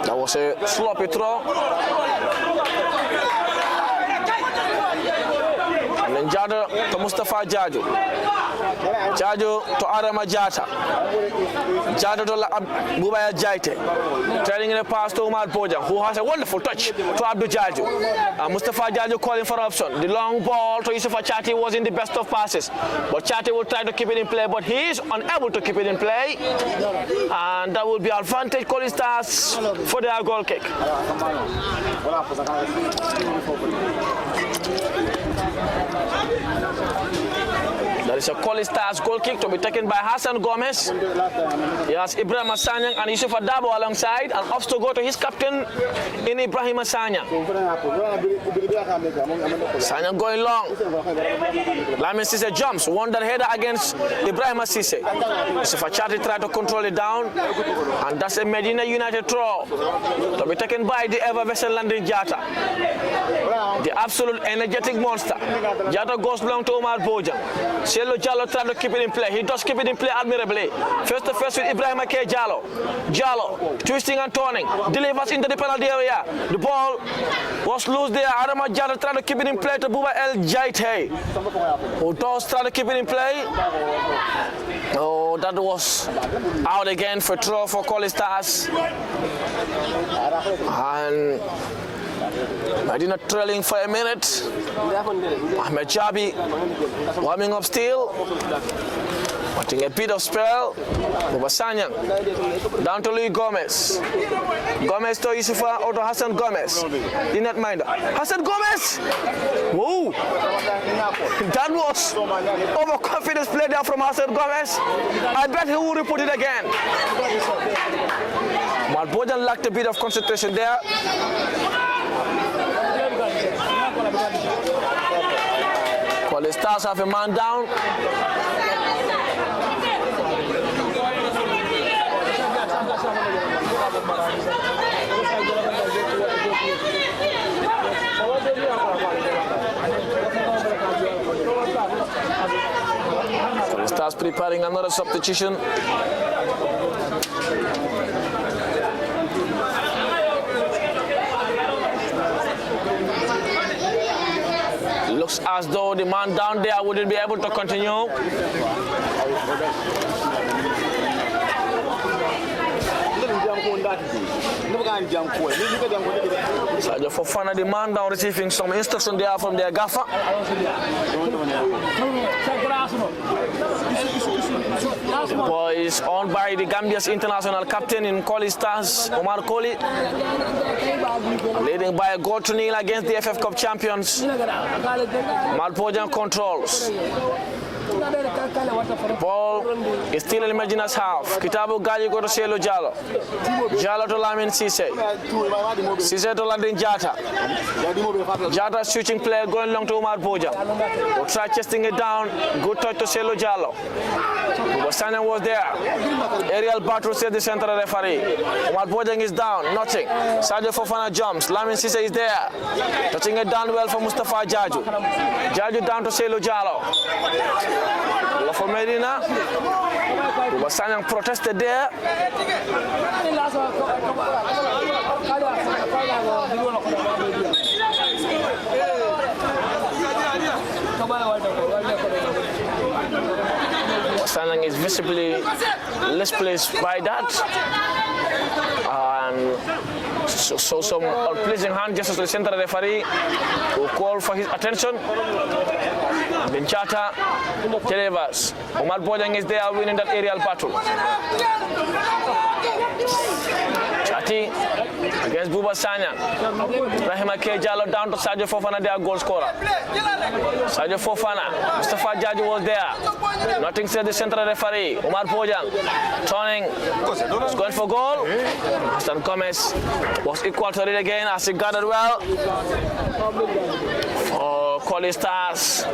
Speaker 1: That was a sloppy throw. And then Jadu to Mustafa Jaju. Jaju to Adama Jata. Jadu to Bubaya Jaite. Trailing in a pass to Omar Bojang, who has a wonderful touch to Abdul Jaju. Mustafa Jaju calling for option. The long ball to Yusufa Chati was in the best of passes. But Chati will try to keep it in play, but he is unable to keep it in play. And that will be advantage Colley Stars for their goal kick. That is a Colley Stars goal kick to be taken by Hassan Gomez. He has Ibrahim Sanyang and Yusuf Adabo alongside, and opts to go to his captain in Ibrahim Sanyang. Sanyang going long. Lamin Sise jumps, won that header against Ibrahim Sise. Yusuf Achati tried to control it down, and that's a Medina United throw to be taken by the ever-vessel London Jata. The absolute energetic monster. Jata goes long to Omar Bojang. Selo Jallo tried to keep it in play. He does keep it in play admirably. Face to face with Ibrahima K. Jallo. Jallo twisting and turning. Delivers into the penalty area. The ball was loose there. Adama Jata tried to keep it in play to Buba El Jaite, who does try to keep it in play. Oh, that was out again for throw for Colley Stars. And Medina trailing for a minute. Ahmed Jabi warming up still. Watching a bit of spell. Sanyang down to Lee Gomez. Gomez to Yusufa or to Hassan Gomez. Did not mind. Hassan Gomez! Whoa! That was overconfidence play there from Hassan Gomez. I bet he will report it again. Malbojan lacked a bit of concentration there. Colley Stars have a man down. Colley Stars preparing another substitution. Looks as though the man down there wouldn't be able to continue. Sergio Fofana, the man down, receiving some instruction there from their gaffer. The ball is owned by the Gambia's international captain in Colley Stars, Omar Colley, leading by a goal to nil against the FF Cup champions. Malpojan controls. Ball is still in Medina's half. Kitabu Gaji go to Selo Jallo. Jallo to Lamin Cisse. Cisse to Landin Jata. Jata switching player going long to Omar Boja. We'll try chesting it down. Good touch to Selo Jallo. Wasana was there. Aerial battle said the central referee. Omar Boja is down. Nothing. Sergio Fofana jumps. Lamin Cisse is there. Touching it down well for Mustafa Jaju. Jaju down to Selo Jallo. For Medina, Wasanyang protested there. Wasanyang is visibly less pleased by that. And so some unpleasing hand gestures to the central referee who called for his attention. Then Chata delivers. Omar Bojang is there winning that aerial battle. Chati against Buba Sanya. Rahima K. Jallo down to Sergio Fofana, their goal scorer. Sergio Fofana. Mustafa Jaju was there. Nothing said the central referee. Omar Bojang turning. He's going for goal. Hassan Gomez was equal to it again as he guarded well. For Colley Stars.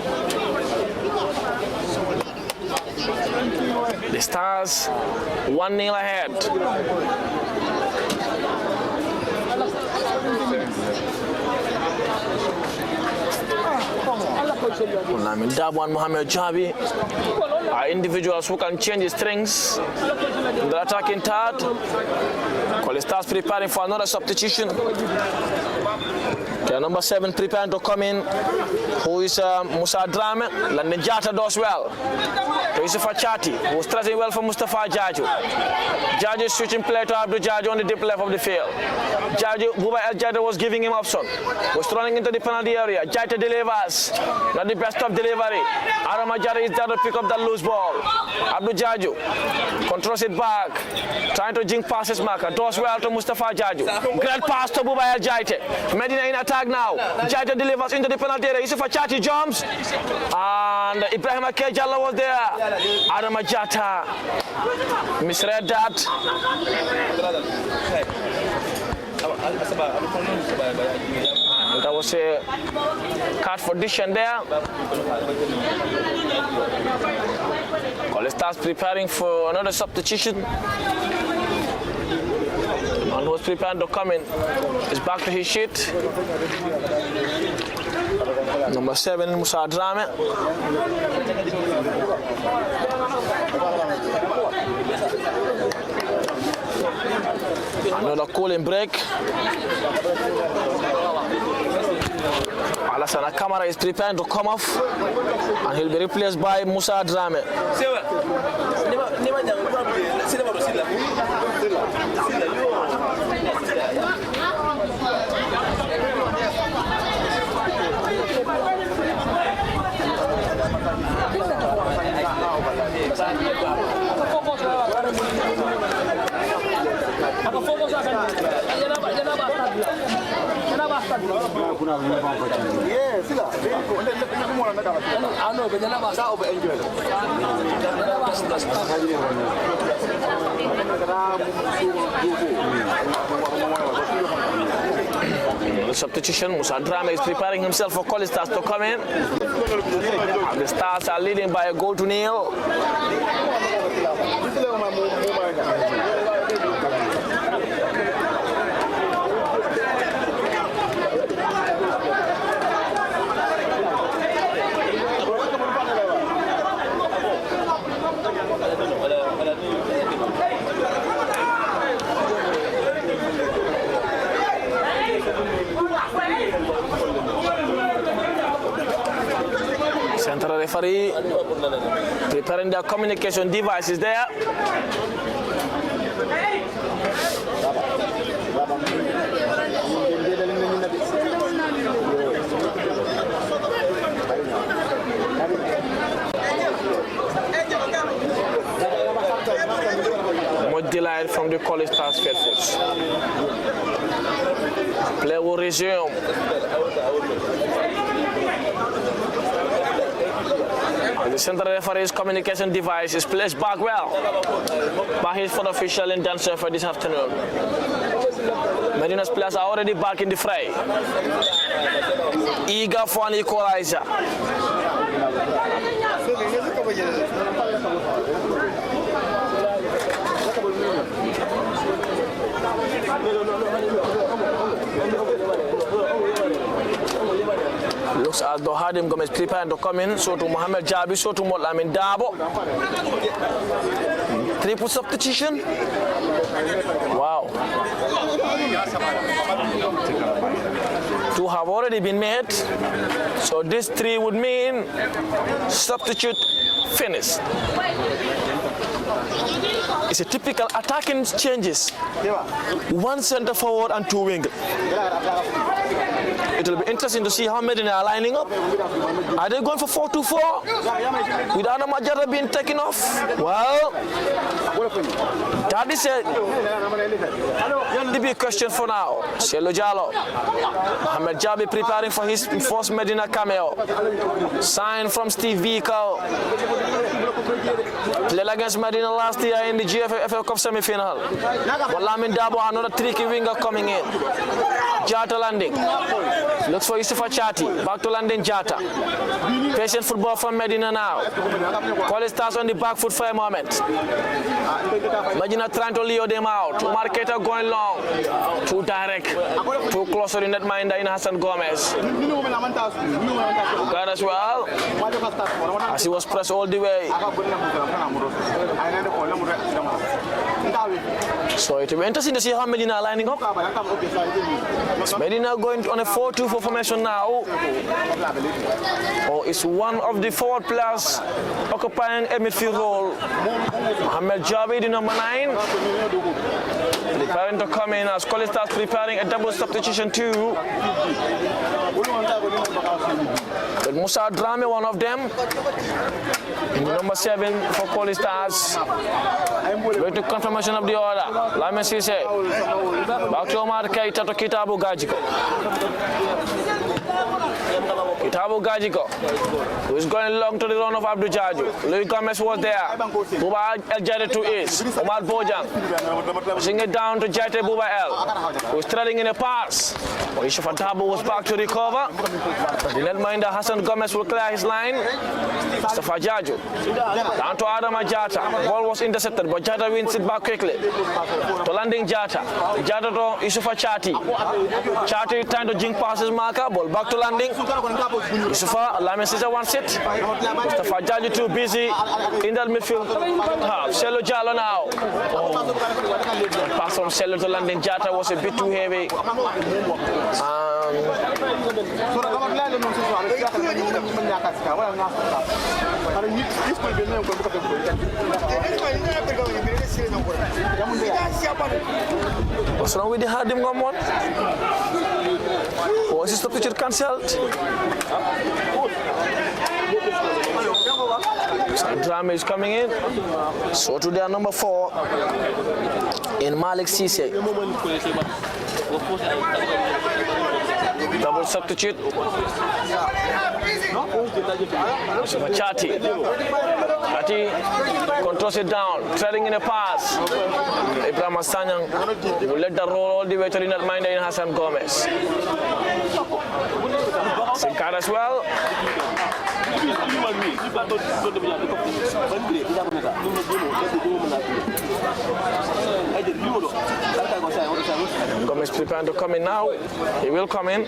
Speaker 1: The Stars 1-0 ahead. Dabwan Mohamed Jabi are individuals who can change the strings in the attacking third. Colley Stars preparing for another substitution. Okay, number 7 preparing to come in, who is Musa Drame. Landin Jata does well. To Yusufa Chati, who is stressing well for Mustafa Jaju. Jaju is switching play to Abdul Jaju on the deep left of the field. Jaju, Buba El Jadu was giving him option. Was running into the penalty area. Jata delivers. Not the best of delivery. Aramajari is there to pick up that loose ball. Abdul Jaju controls it back. Trying to jink past his marker. Does well to Mustafa Jaju. Great pass to Buba El Jaite. Medina in attack now. Jaita delivers into the penalty area. Yusufa Chati jumps. And Ibrahim K. Jallo was there. Aramajata misread that. That was a card for Dishan there. Colley Stars preparing for another substitution. And who's preparing to come in is back to his sheet. Number 7, Musa Drame. Another cooling break. Alassana Kamara is preparing to come off, and he'll be replaced by Musa Drame. The substitution, Musa Drame is preparing himself for Colley Stars to come in. The Stars are leading by a goal to nil. Central referee preparing their communication devices there. Colley Stars faithfuls. Play will resume. The central referee's communication device is placed back well by his fourth official in Dancer for this afternoon. Medina's players are already back in the fray, eager for an equalizer. Looks as though Hadim Gomez preparing to come in. So to Mohamed Jabi, so to Motlamin Dabo. Triple substitution. Wow. Two have already been made. So this three would mean substitute finished. It's a typical attacking changes. One center forward and two wing. It will be interesting to see how Medina are lining up. Are they going for 4-2-4? With Adama Jara being taken off? Well, that is the big question for now. Selo Jallo. Mohamed Jabi preparing for his first Medina cameo. Sign from Steve Biko. Played against Medina last year in the GFA Cup semi-final. But Lamin Dabo, another tricky winger coming in. Jata landing. Looks for Yusufa Chati. Back to landing Jata. Patient football from Medina now. Colley Stars on the back foot for a moment. Medina trying to lure them out. Marketer going long. Too direct. Too close to the netminder in Hassan Gomez. Got as well. As he was pressed all the way. So it will be interesting to see how Medina are lining up. Medina going on a 4-2-4 formation now. Or is one of the forward players occupying a midfield role. Mohamed Jabi, the number 9. Preparing to come in as Colley Stars preparing a double substitution too. But Musa Drame, one of them. In the number 7 for Colley Stars. Wait to confirmation of the order. Lamin Sise. Back to Omar Keita to Kitabu Gajiko. Kitabu Gajiko, who is going long to the run of Abdul Jaju. Louis Gomez was there. Buba El Jade to is. Omar Bojang. Pushing it down to Jate Buba El, who is threading in a pass. Yusufa Dabo was back to recover. The netminder Hassan Gomez will clear his line. Mustafa Jaju. Down to Adam Jata. Ball was intercepted, but Jata wins it back quickly. To landing Jata. Jata to Yusufa Chati. Chati trying to jink past his marker. Ball back to landing. Yusufa, Lamin Sisa wants it. Mustafa Jaju too busy in that midfield. Selo Jallo now. Pass from Selo to landing Jata was a bit too heavy. What's wrong with the Hardim Gom one? Was his substitute cancelled? Drama is coming in. So to their number 4 in Malik Cisse. Double substitute. Chati. Chati controls it down, treading in a pass. Ibrahim Sanyang will let the roll all the way to the netminder in Hassan Gomez. Sinkar as well. Gomez preparing to come in now. He will come in.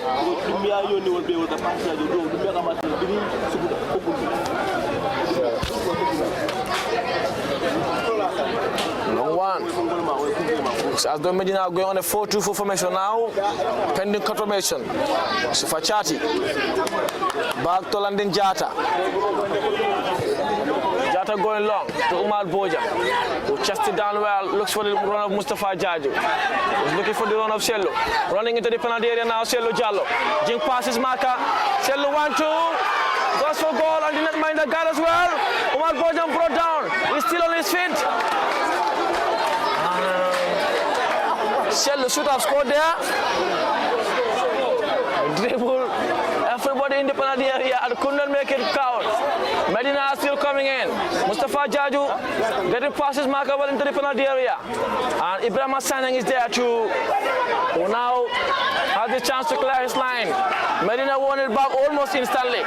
Speaker 1: Long one. As the Medina are going on a 4-2-4 formation now, pending confirmation. Sufachati. Back to landing Jata. Jata going long to Umar Boja, who chested it down well, looks for the run of Mustafa Jaju. He's looking for the run of Selo. Running into the penalty area now, Selo Jallo. Jing passes marker. Selo 1-2. Goes for goal and the netminder got as well. Umar Boja brought down. He's still on his feet. Shell should have scored there. Dribble everybody in the penalty area and could not make it count. Medina are still coming in. Mustafa Jaju getting passes markable into the penalty area. And Ibrahim Saneng is there too, who now has the chance to clear his line. Medina won it back almost instantly.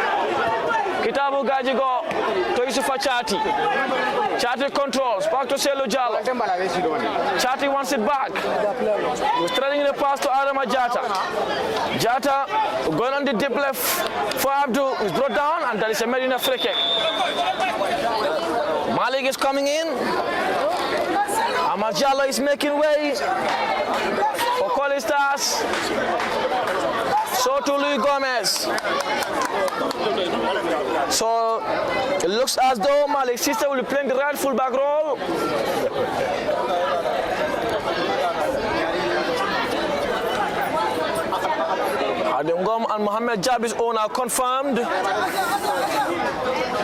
Speaker 1: Kitabu Gajigo to Yusufa Chati. Chati controls, back to Selu Jallo. Chati wants it back. He's threading the pass to Adama Jata. Jata going on the deep left for Abdul, is brought down, and that is a Medina free kick. Malik is coming in. Ahmad Jallo is making way for Colley Stars. So to Luis Gomez. So it looks as though Malik Sister will be playing the right full-back role. Adengom and Mohamed Jabi's own are confirmed.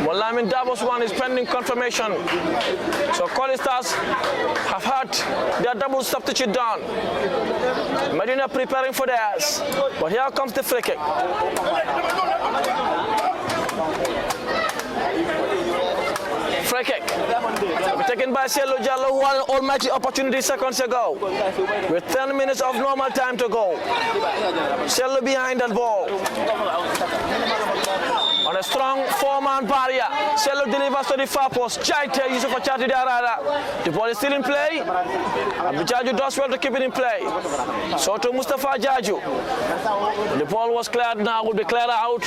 Speaker 1: Molamin Davos one is pending confirmation. So Colley Stars have had their double substitute done. Medina preparing for theirs. But here comes the free kick. Free kick. Taken by Selu Jallo, who had an almighty opportunity seconds ago. With 10 minutes of normal time to go. Selu behind that ball. On a strong four-man barrier, Selu delivers to the far post. Chaite Yusufa Chati Darada. The ball is still in play. Jaju does well to keep it in play. So to Mustafa Jaju. The ball was cleared now, will be cleared out.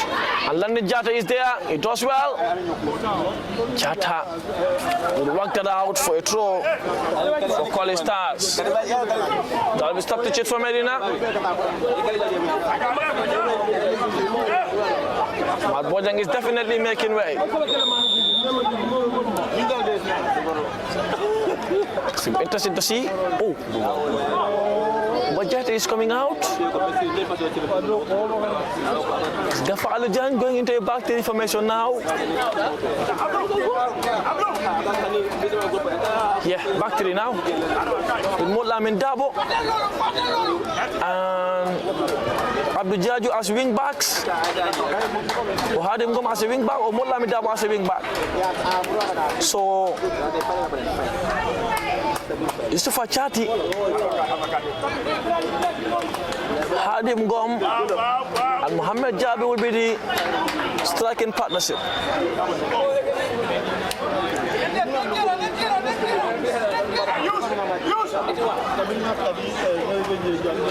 Speaker 1: And London Jata is there. He does well. Jata will work that out for a throw for Colley Stars. That will be stopped to cheat for Medina. Matt Bojang is definitely making way. Interesting to see. Oh, Bojang is coming out. Gaffa Alujan going into a back to information now. Yeah, back to it now. With Molamin Dabo and Abdul Jaju as wing backs. Or had him come as a wing back or Molamin Dabo as a wing back. So Yusufa Chati had him gone, and Mohamed Jabi will be the striking partnership.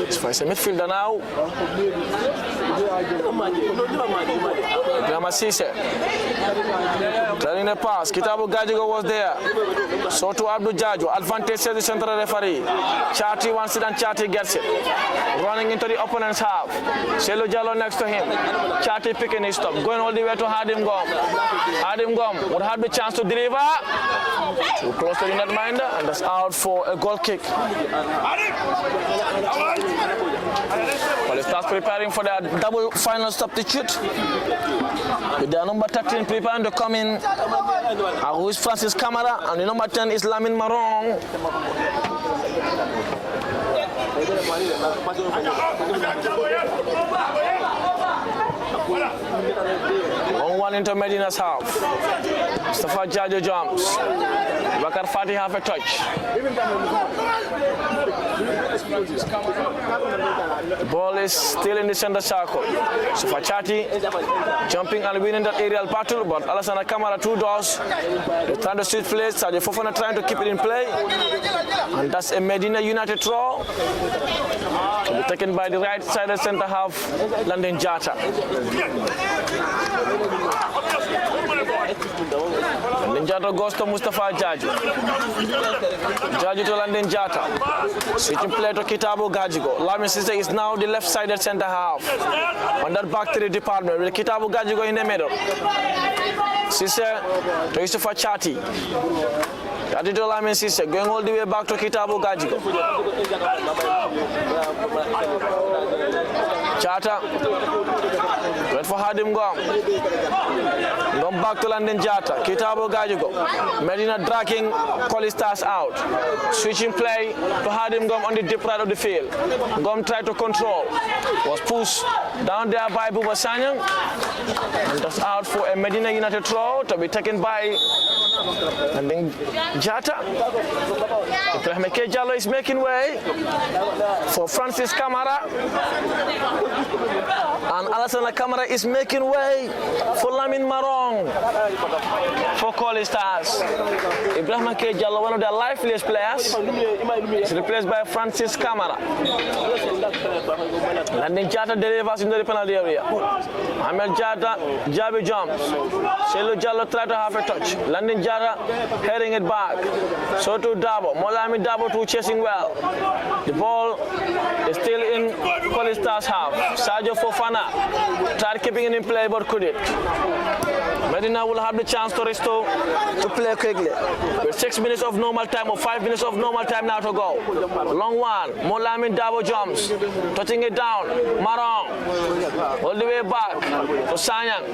Speaker 1: It's a midfielder now. Gramasise running the pass. Kitabu Gajigo was there. So to Abdul Jaju. Advantage says the central referee. Chati wants it and Chati gets it. Running into the opponent's half. Selu Jallo next to him. Chati picking his stop. Going all the way to Hadim Gom. Hadim Gom would have the chance to deliver. Too close to the netminder, and that's out for a goal kick. Colley starts preparing for their double final substitute. With their number 13 preparing to come in, who is Francis Camara, and the number 10 is Lamin Marong. 1-1 into Medina's half. Mustafa Jajo jumps. Bakar Fati have a touch. The ball is still in the center circle. Mustafa Chati jumping and winning that aerial battle, but Alassana Kamara two doors. They're trying to switch plays. Sadio Fofana trying to keep it in play. And that's a Medina United throw. To be taken by the right side center half, London Jata. London Jata goes to Mustafa Jaju. Jaju to London Jata. Switching play to Kitabu Gajigo. Lamin Sise is now the left-sided center half. On that back to the department with Kitabu Gajigo in the middle. Sise to Yusufa Chati. Chati to Lamin Sise going all the way back to Kitabu Gajigo. Chata Wait for Hadim Gom. Gom back to London Jata. Kitabo Gajigo. Medina dragging Colley Stars out. Switching play to Hadim Gom on the deep right of the field. Gom tried to control. Was pushed down there by Buba Sanyang. And that's out for a Medina United throw to be taken by and then Jata. Ibrahim Jallo is making way for Francis Camara. And Alassane Camara is making way for Lamin Marong for Colley Stars. Ibrahim Jallo, one of their liveliest players, is replaced by Francis Camara. Landing Jata delivers in the penalty area. Ahmed Jata, Jabi jumps. Selu Jallo tried to have a touch. Landing Jata heading it back. So to Dabo. Molami Dabo too chasing well. The ball is still in Colley Stars half. Sergio Fofana tried keeping it in play but couldn't. Medina will have the chance to restore to play quickly. With 6 minutes of normal time or 5 minutes of normal time now to go. Long one. Molami Dabo jumps. Touching it down. Marong. All the way back to Sanyang.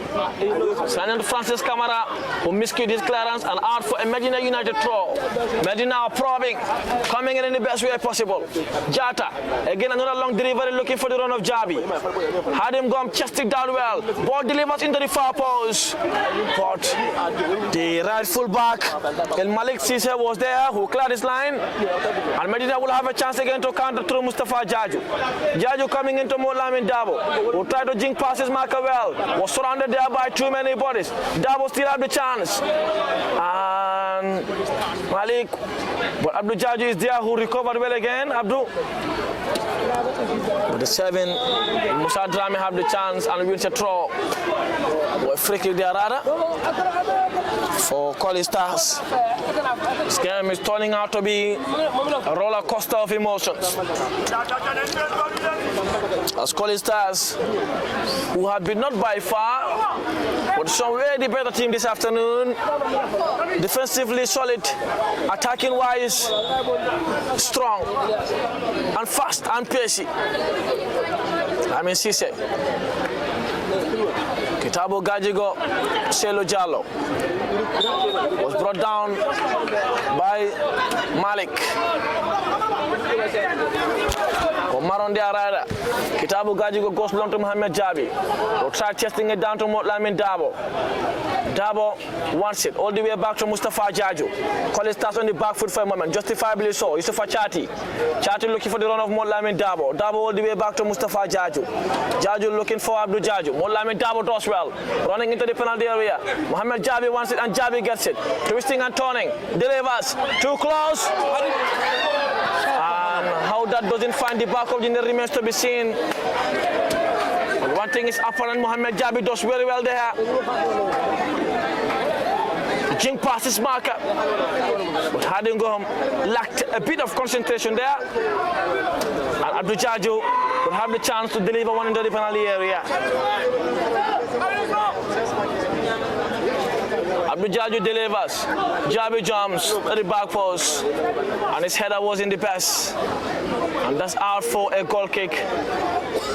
Speaker 1: Sanyang to Francis Camara, who miscued his clearance and out for a Medina United throw. Medina are probing, coming in the best way possible. Jata, again another long delivery looking for the run of Jabi. Had him gone chested down well. Ball delivers into the far post. But the right full back, El Malik Sise was there, who cleared his line. And Medina will have a chance again to counter through Mustafa Jaju. Jaju coming into Molamin Dabo, who tried to jink past his marker well. Was surrounded there by too many bodies. Dabo still had the chance. And Malik, but Abdul Jaju is there, who recovered well again. Abdul. But the 7, Musa Drame have the chance and wins a throw. We're freaking there rather for Colley Stars. This game is turning out to be a roller coaster of emotions. As Colley Stars, who have been not by far, but somewhere the better team this afternoon, defensively solid, attacking wise, strong, and fast and pacey. I mean, Sise. Kitabo Gajigo, Selu Jallo was brought down by Malik. Maron de Arada. Kitabo Gajigo goes long to Mohamed Jabi. Will try testing it down to Lamin Dabo. Dabo wants it all the way back to Mustafa Jaju. Colley Stars on the back foot for a moment, justifiably so. Yusufa Chati. Chati looking for the run of Lamin Dabo. Dabo all the way back to Mustafa Jaju. Jaju looking for Abdul Jaju. Lamin Dabo does well. Running into the penalty area. Mohamed Jabi wants it and Jabi gets it. Twisting and turning. Delivers. Too close. How that doesn't find the back of the net remains to be seen. But one thing is apparent, Mohamed Jabi does very well there. Jing past his marker. But Hadingom lacked a bit of concentration there. And Abdul Jaju will have the chance to deliver one into the penalty area. Abdul Jaju delivers. Jabi jumps at the back post. And his header was in the pass. And that's out for a goal kick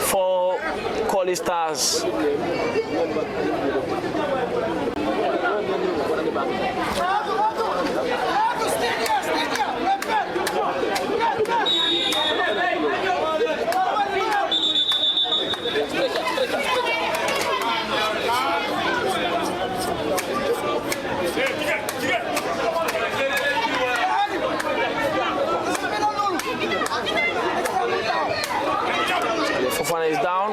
Speaker 1: for Colley Stars. Fofana is down.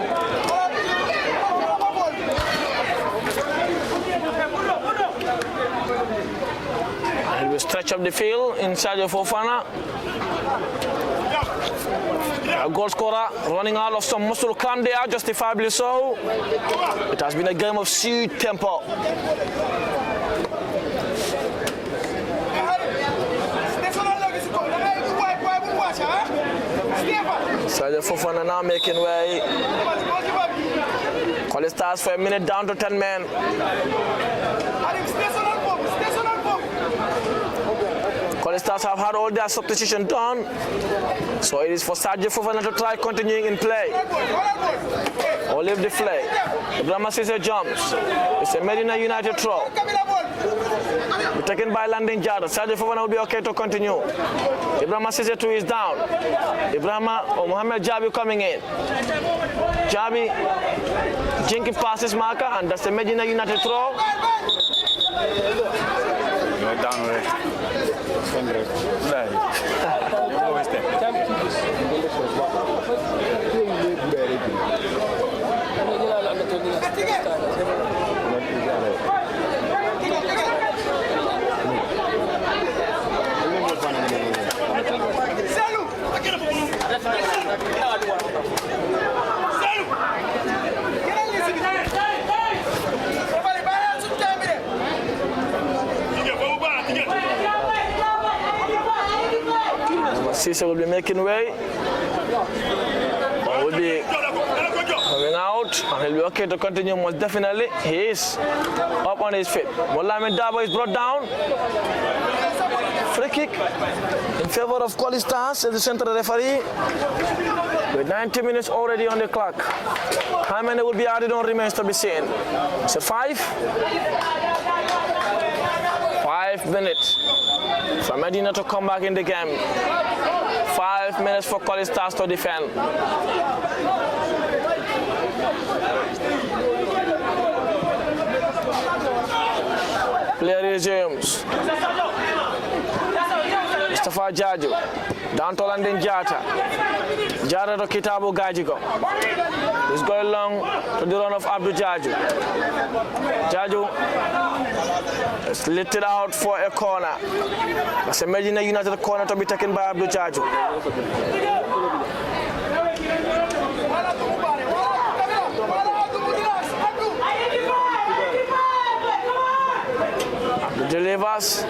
Speaker 1: And he will stretch up the field inside of Fofana. A goal scorer running out of some muscle calm there, justifiably so. It has been a game of sweet tempo. Sergio Fofana now making way. Colley Stars for a minute down to 10 men. Colley Stars have had all their substitution done. So it is for Sergio Fofana to try continuing in play. All leave the flag. Ibrahim Cisse jumps. It's a Medina United throw. Taken by landing Jada. Sergio Fofana will be okay to continue. Ibrahim Cisse too is down. Ibrahim or Mohamed Jabi coming in. Jabi jinking past his marker, and that's the Medina United throw.
Speaker 2: Down already.
Speaker 1: Cisse will be making way. Will be coming out, and he'll be okay to continue most definitely. He is up on his feet. Mohamed Dabo is brought down. Free kick in favor of Colley Stars as the central referee. With 90 minutes already on the clock. How many will be added on remains to be seen. So 5 minutes for Medina to come back in the game. 5 minutes for Colley Stars to defend. Play resumes. Mustafa Jaju. Down to Landing Jata. Jata to Kitabu Gajigo. He's going long to the run of Abdul Jaju. Jaju is lifted out for a corner. That's a Medina United corner to be taken by Abdul Jaju. Abdul delivers.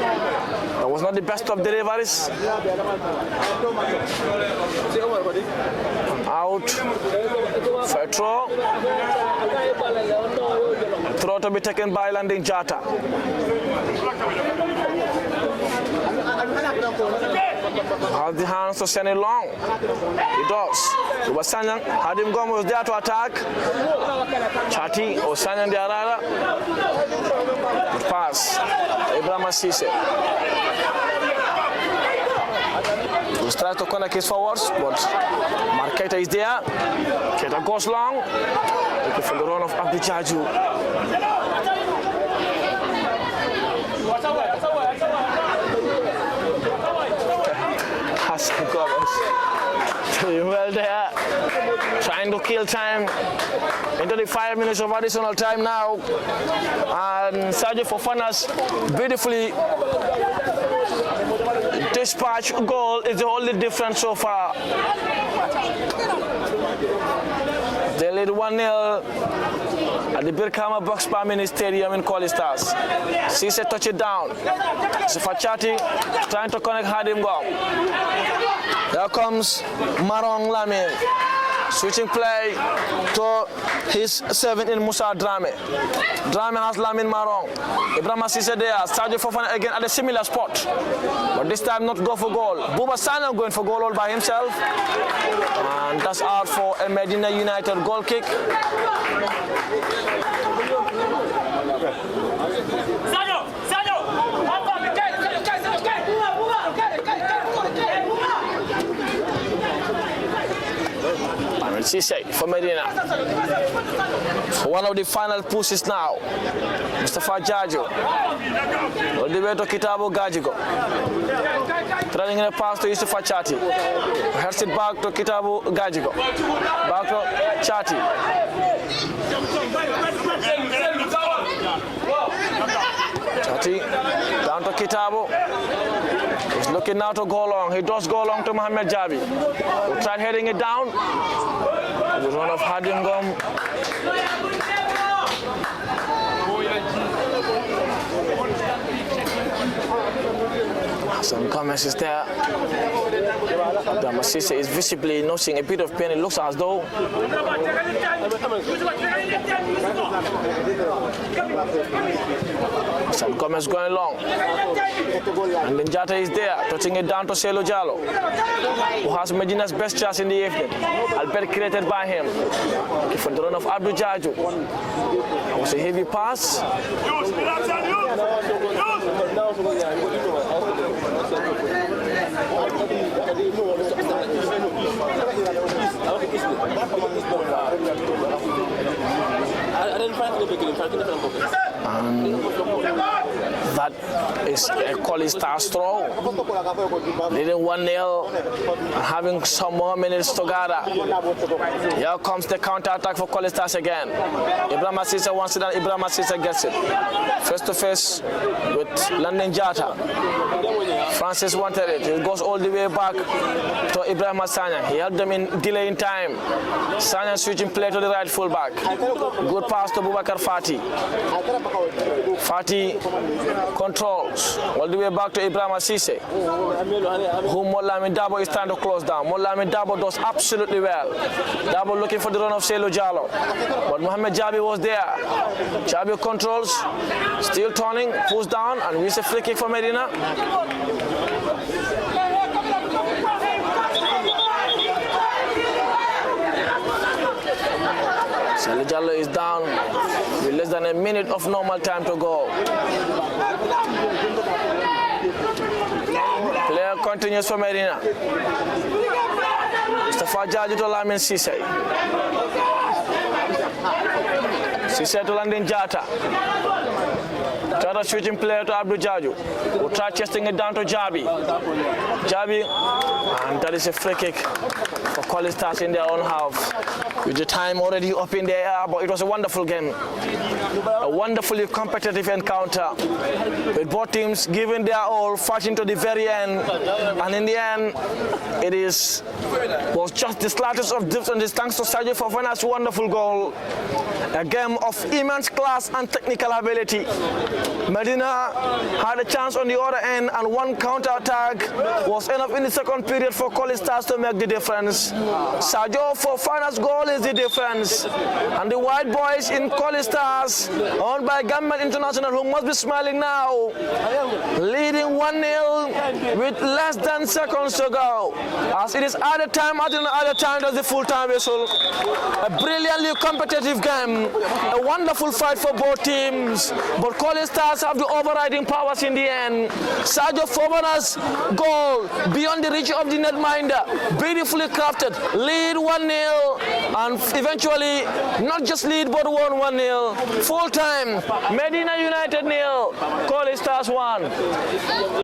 Speaker 1: That was not the best of deliveries. Out for a throw. A throw to be taken by Landing Jata. Has the hands to send it long. He does. Ubasanyang Hadim Gom was there to attack. Chati Osanyang Diarara. Pass. Ibrahim Cisse. He tries to connect his forwards, but Marketa is there. Keta goes long. Looking for the run of Abdul Jaju. Hassan Gomez doing well there, trying to kill time into the 5 minutes of additional time now, and Sergio Fofana's beautifully dispatched goal is the only difference so far. They lead 1-0 at the Birkama Boxbar Mini Stadium in Colley Stars. Cisse touch it down. Sifachati trying to connect Hadim Gom. Here comes Marong Lamin. Switching play to his 7 in Musa Drame. Drame has Lamin Marong. Ibrahim Cisse there. Sergio Fofana again at a similar spot. But this time not go for goal. Buba Sana going for goal all by himself. And that's out for a Medina United goal kick. Cisse for Medina. For one of the final pushes now. Mustafa Jaju. All the way to Kitabu Gajigo. Throwing in a pass to Yusufa Chati. Heads it back to Kitabu Gajigo. Back to Chati. Chati down to Kitabu. He's looking now to go long. He does go long to Mohamed Jabi. He tried heading it down. The run of Hadim Gom. Some comments is there. Masisa is visibly noticing a bit of pain. It looks as though some comments going long. And then Jata is there, touching it down to Selo Jallo, who has Medina's best chance in the evening. Albert created by him. For the run of Abdul Jaju. It was a heavy pass. That is a Colley star throw. Leading 1-0 and having some more minutes to gather. Here comes the counter-attack for Colley Stars again. Ibrahim Masisa wants it and Ibrahim Masisa gets it. Face to face with London Jata. Francis wanted it. It goes all the way back to Ibrahim Sanya. He helped them in delaying time. Sanya switching play to the right fullback. Good pass to Boubacar Fati. Fati controls all the way back to Ibrahim Assise, who Moulamin Dabo is trying to close down. Moulamin Dabo does absolutely well. Dabo looking for the run of Selo Jallo, but Mohamed Jabi was there. Jabi controls, still turning, pulls down, and we see a free kick for Medina. Selo Jallo is down with less than a minute of normal time to go. Player continues for Medina. Mustafa Jaju to Lamin Cisse. Cisse to London Jata. Jata switching player to Abdul Jaju. We'll try chesting it down to Jabi. Jabi, and that is a free kick for Colley Stars in their own half. With the time already up in the air, but it was a wonderful game. A wonderfully competitive encounter with both teams giving their all, fighting to the very end. And in the end, was just the slightest of difference thanks to Sergio Fofana's wonderful goal. A game of immense class and technical ability. Medina had a chance on the other end, and one counter-attack was enough in the second period for Colley Stars to make the difference. Sergio Fofana's goal is the difference. And the white boys in Colley Stars, owned by Gambian International, who must be smiling now, leading 1-0 with less than seconds to go. As it is other time, there's the full-time whistle. A brilliantly competitive game, a wonderful fight for both teams, but Colley Stars have the overriding powers in the end. Sergio Fofana's goal beyond the reach of the netminder, beautifully crafted, lead 1-0, and eventually not just lead but won 1-0. Full time, Medina United 0, Colley Stars 1.